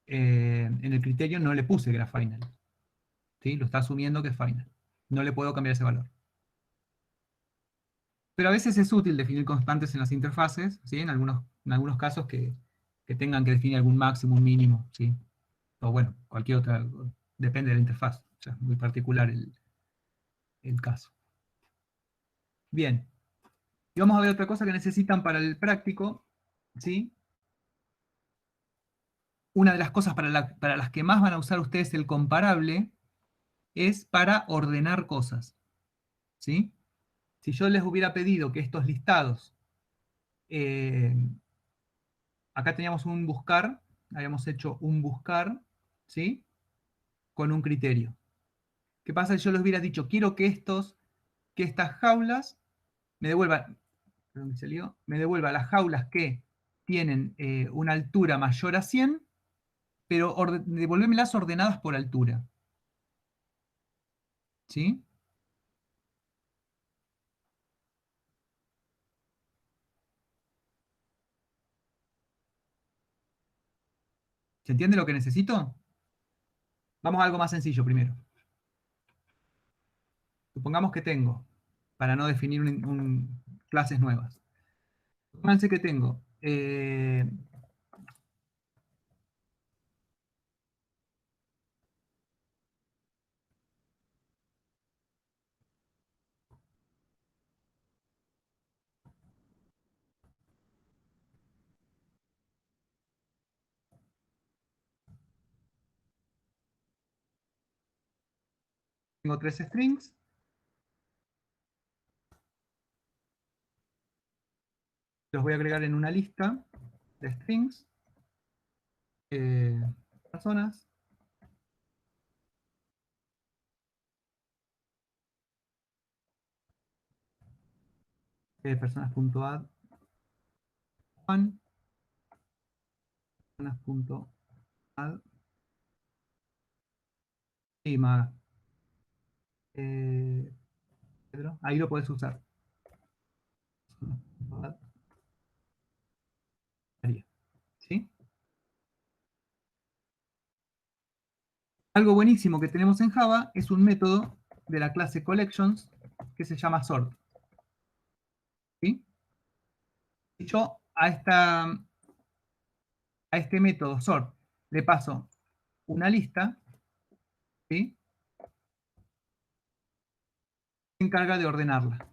en el criterio no le puse que era final. ¿Sí? Lo está asumiendo que es final. No le puedo cambiar ese valor. Pero a veces es útil definir constantes en las interfaces, ¿sí? En algunos casos que tengan que definir algún máximo, un mínimo, ¿sí? O bueno, cualquier otra, depende de la interfaz. O sea, es muy particular el caso. Bien. Y vamos a ver otra cosa que necesitan para el práctico, ¿sí? Una de las cosas para las que más van a usar ustedes el comparable es para ordenar cosas, ¿sí? Si yo les hubiera pedido que estos listados, eh, acá teníamos un buscar, habíamos hecho un buscar, ¿sí? Con un criterio. ¿Qué pasa si yo les hubiera dicho, quiero que estas jaulas me devuelvan, perdón, me devuelva las jaulas que tienen una altura mayor a 100, pero devolvémelas ordenadas por altura. ¿Sí? ¿Se entiende lo que necesito? Vamos a algo más sencillo primero. Supongamos que tengo, para no definir clases nuevas. Supónganse que tengo tres strings. Los voy a agregar en una lista de strings. Personas. personas.add Juan, personas.add y Maga. Pedro, ahí lo puedes usar. ¿Sí? Algo buenísimo que tenemos en Java es un método de la clase collections que se llama sort. ¿Sí? Y yo a este método sort le paso una lista, ¿sí? Se encarga de ordenarla.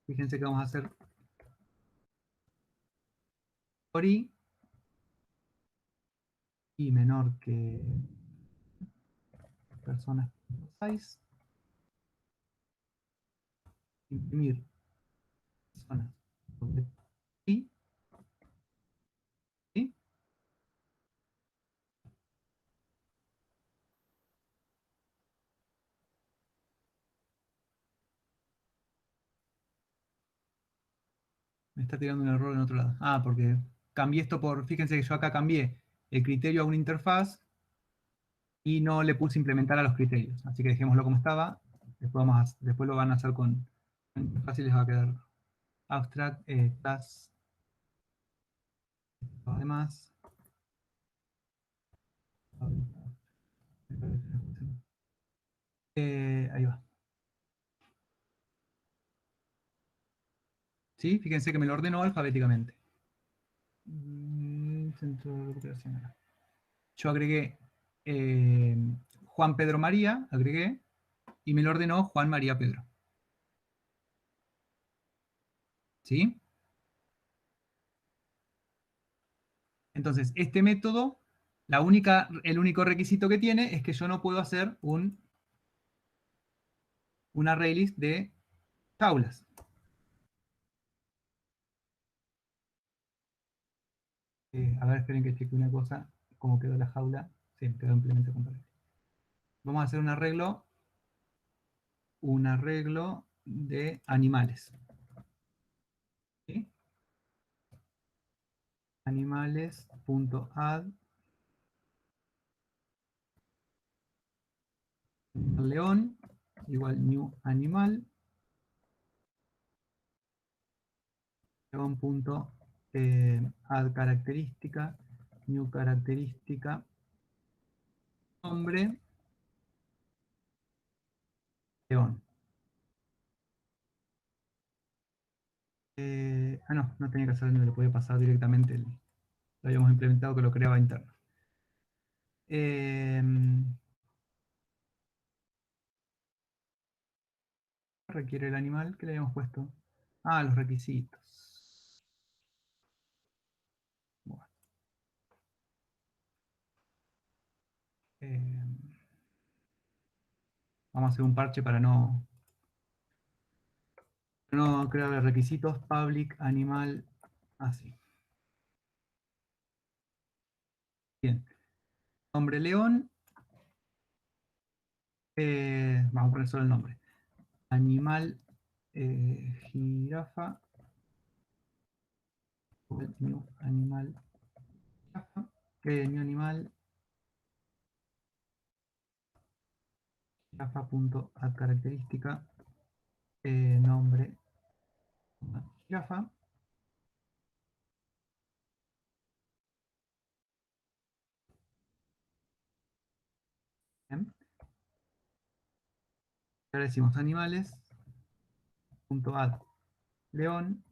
Fíjense que vamos a hacer por i menor que personas size, imprimir personas i, ¿sí? Me está tirando un error en otro lado. Ah, porque cambié esto por, fíjense que yo acá cambié el criterio a una interfaz y no le puse implementar a los criterios. Así que dejémoslo como estaba. Después lo van a hacer con interfaz y les va a quedar abstract, class, además. Ahí va. ¿Sí? Fíjense que me lo ordenó alfabéticamente. Centro de recuperación. Yo agregué Juan Pedro María, agregué, y me lo ordenó Juan María Pedro. ¿Sí? Entonces, este método, el único requisito que tiene es que yo no puedo hacer un ArrayList de jaulas. A ver, esperen que cheque una cosa, cómo quedó la jaula. Sí, quedó implemento comparable. Vamos a hacer un arreglo de animales. ¿Sí? Animales.add león igual new animal león.add característica new característica nombre león. No tenía que hacer ni le podía pasar directamente lo habíamos implementado que lo creaba interno. Requiere el animal que le habíamos puesto. Los requisitos. Bueno. Vamos a hacer un parche para no crear requisitos. Public animal así. Bien. Nombre león. Vamos a poner solo el nombre. Animal jirafa. New animal jirafa. New animal jirafa.add característica. Nombre jirafa. Bien. Ahora decimos animales.add león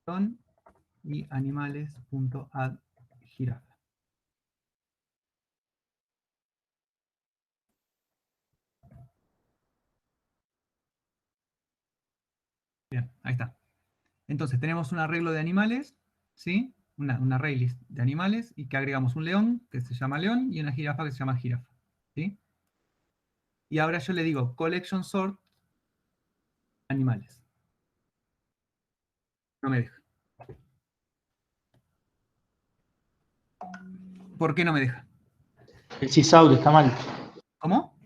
león y animales.add jirafa. Bien, ahí está. Entonces tenemos un arreglo de animales, ¿sí? Una ArrayList de animales y que agregamos un león que se llama león y una jirafa que se llama jirafa, ¿sí? Y ahora yo le digo collection sort animales. No me deja. ¿Por qué no me deja? El sysout está mal. ¿Cómo?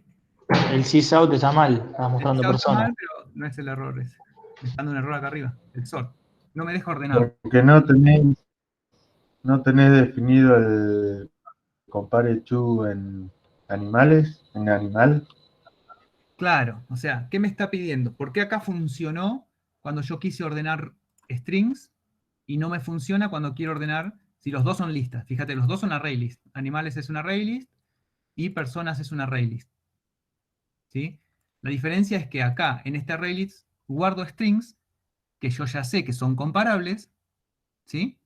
El sysout está mal, está mostrando El está persona. mal, pero no es el error ese. Me está dando un error acá arriba, el sort. No me deja ordenar. Porque no tenés definido el compare to en animales, en animal. Claro, o sea, ¿qué me está pidiendo? ¿Por qué acá funcionó cuando yo quise ordenar strings y no me funciona cuando quiero ordenar, si los dos son listas? Fíjate, los dos son array list. Animales es una array list y personas es una array list. ¿Sí? La diferencia es que acá, en este array list, guardo strings que yo ya sé que son comparables, ¿sí?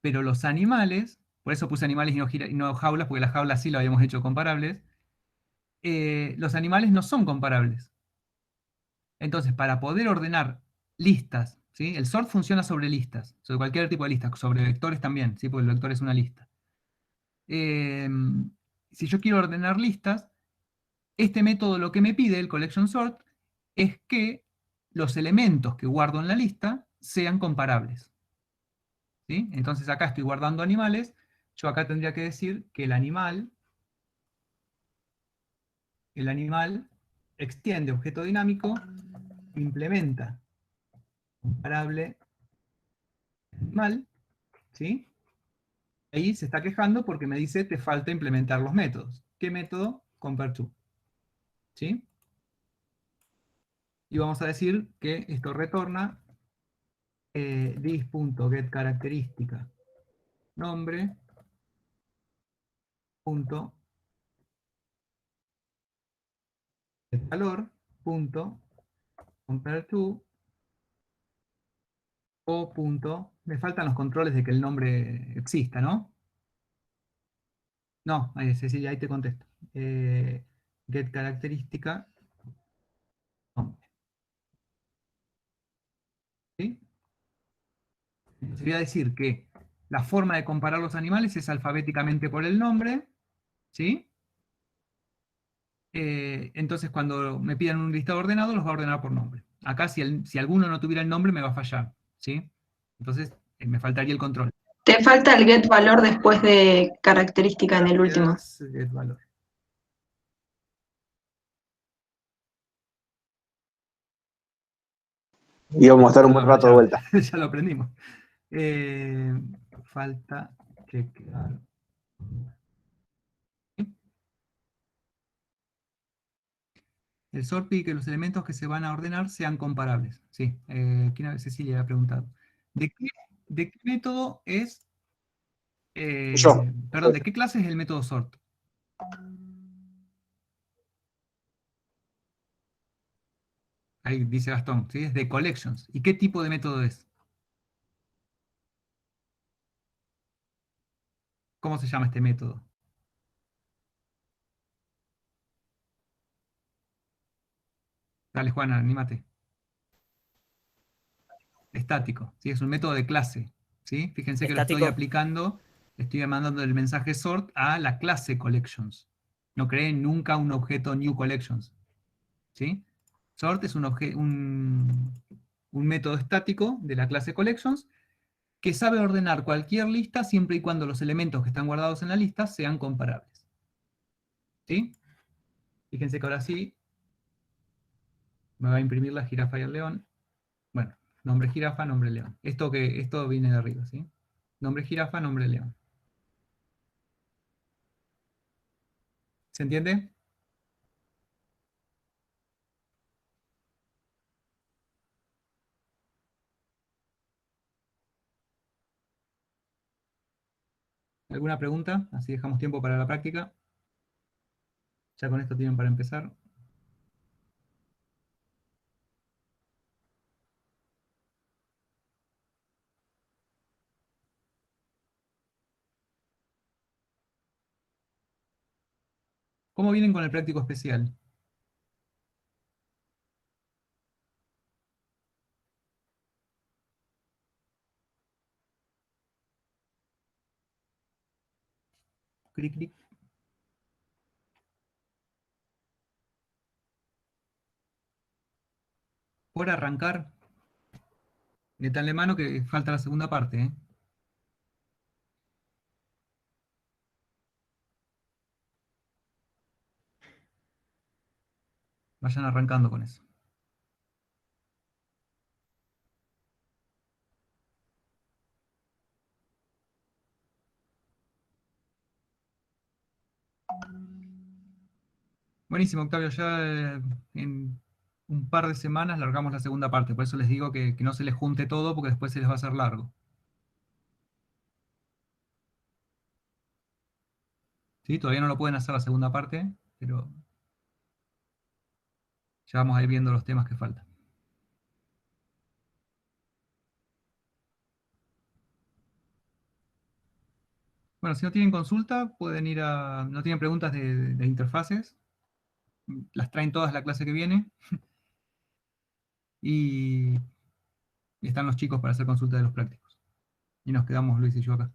Pero los animales, por eso puse animales y no jaulas, porque las jaulas sí lo habíamos hecho comparables, los animales no son comparables. Entonces, para poder ordenar listas, ¿sí? El sort funciona sobre listas, sobre cualquier tipo de lista, sobre vectores también, ¿sí? Porque el vector es una lista. Si yo quiero ordenar listas, este método lo que me pide, el collection sort, es que los elementos que guardo en la lista sean comparables. ¿Sí? Entonces acá estoy guardando animales, yo acá tendría que decir que el animal extiende objeto dinámico, implementa comparable animal, ¿sí? Ahí se está quejando porque me dice te falta implementar los métodos. ¿Qué método? compareTo. ¿Sí? Y vamos a decir que esto retorna this.getCaracterística nombre punto valor punto compareTo o punto, me faltan los controles de que el nombre exista, ¿no? No, Cecilia, ahí te contesto. Get característica nombre. ¿Sí? Se voy a decir que la forma de comparar los animales es alfabéticamente por el nombre, ¿sí? Entonces cuando me pidan un listado ordenado, los va a ordenar por nombre. Acá si alguno no tuviera el nombre me va a fallar, ¿sí? Entonces me faltaría el control. Te falta el get valor después de característica en el último. Get valor. Y vamos a estar un buen rato de vuelta. Ya lo aprendimos. Falta chequear. El sort pide que los elementos que se van a ordenar sean comparables. Sí, Cecilia ha preguntado. ¿De qué método es? Yo. Perdón, ¿de qué clase es el método sort? Ahí dice Gastón, ¿sí? Es de collections. ¿Y qué tipo de método es? ¿Cómo se llama este método? Dale, Juana, anímate. Estático, ¿sí? Es un método de clase, ¿sí? Fíjense que lo estoy Estático. aplicando, estoy mandando el mensaje sort a la clase collections. No creen nunca un objeto new collections, ¿sí? Sort es un método estático de la clase collections que sabe ordenar cualquier lista siempre y cuando los elementos que están guardados en la lista sean comparables. ¿Sí? Fíjense que ahora sí me va a imprimir la jirafa y el león. Bueno, nombre jirafa, nombre león. Esto viene de arriba, ¿sí? Nombre jirafa, nombre león. ¿Se entiende? ¿Alguna pregunta? Así dejamos tiempo para la práctica. Ya con esto tienen para empezar. ¿Cómo vienen con el práctico especial? Clic, clic. Por arrancar, métanle mano que falta la segunda parte, ¿eh? Vayan arrancando con eso. Buenísimo, Octavio. Ya en un par de semanas largamos la segunda parte. Por eso les digo que no se les junte todo, porque después se les va a hacer largo. ¿Sí? Todavía no lo pueden hacer la segunda parte, pero ya vamos a ir viendo los temas que faltan. Bueno, si no tienen consulta, pueden ir a... No tienen preguntas de interfaces, las traen todas la clase que viene. Y están los chicos para hacer consulta de los prácticos. Y nos quedamos Luis y yo acá.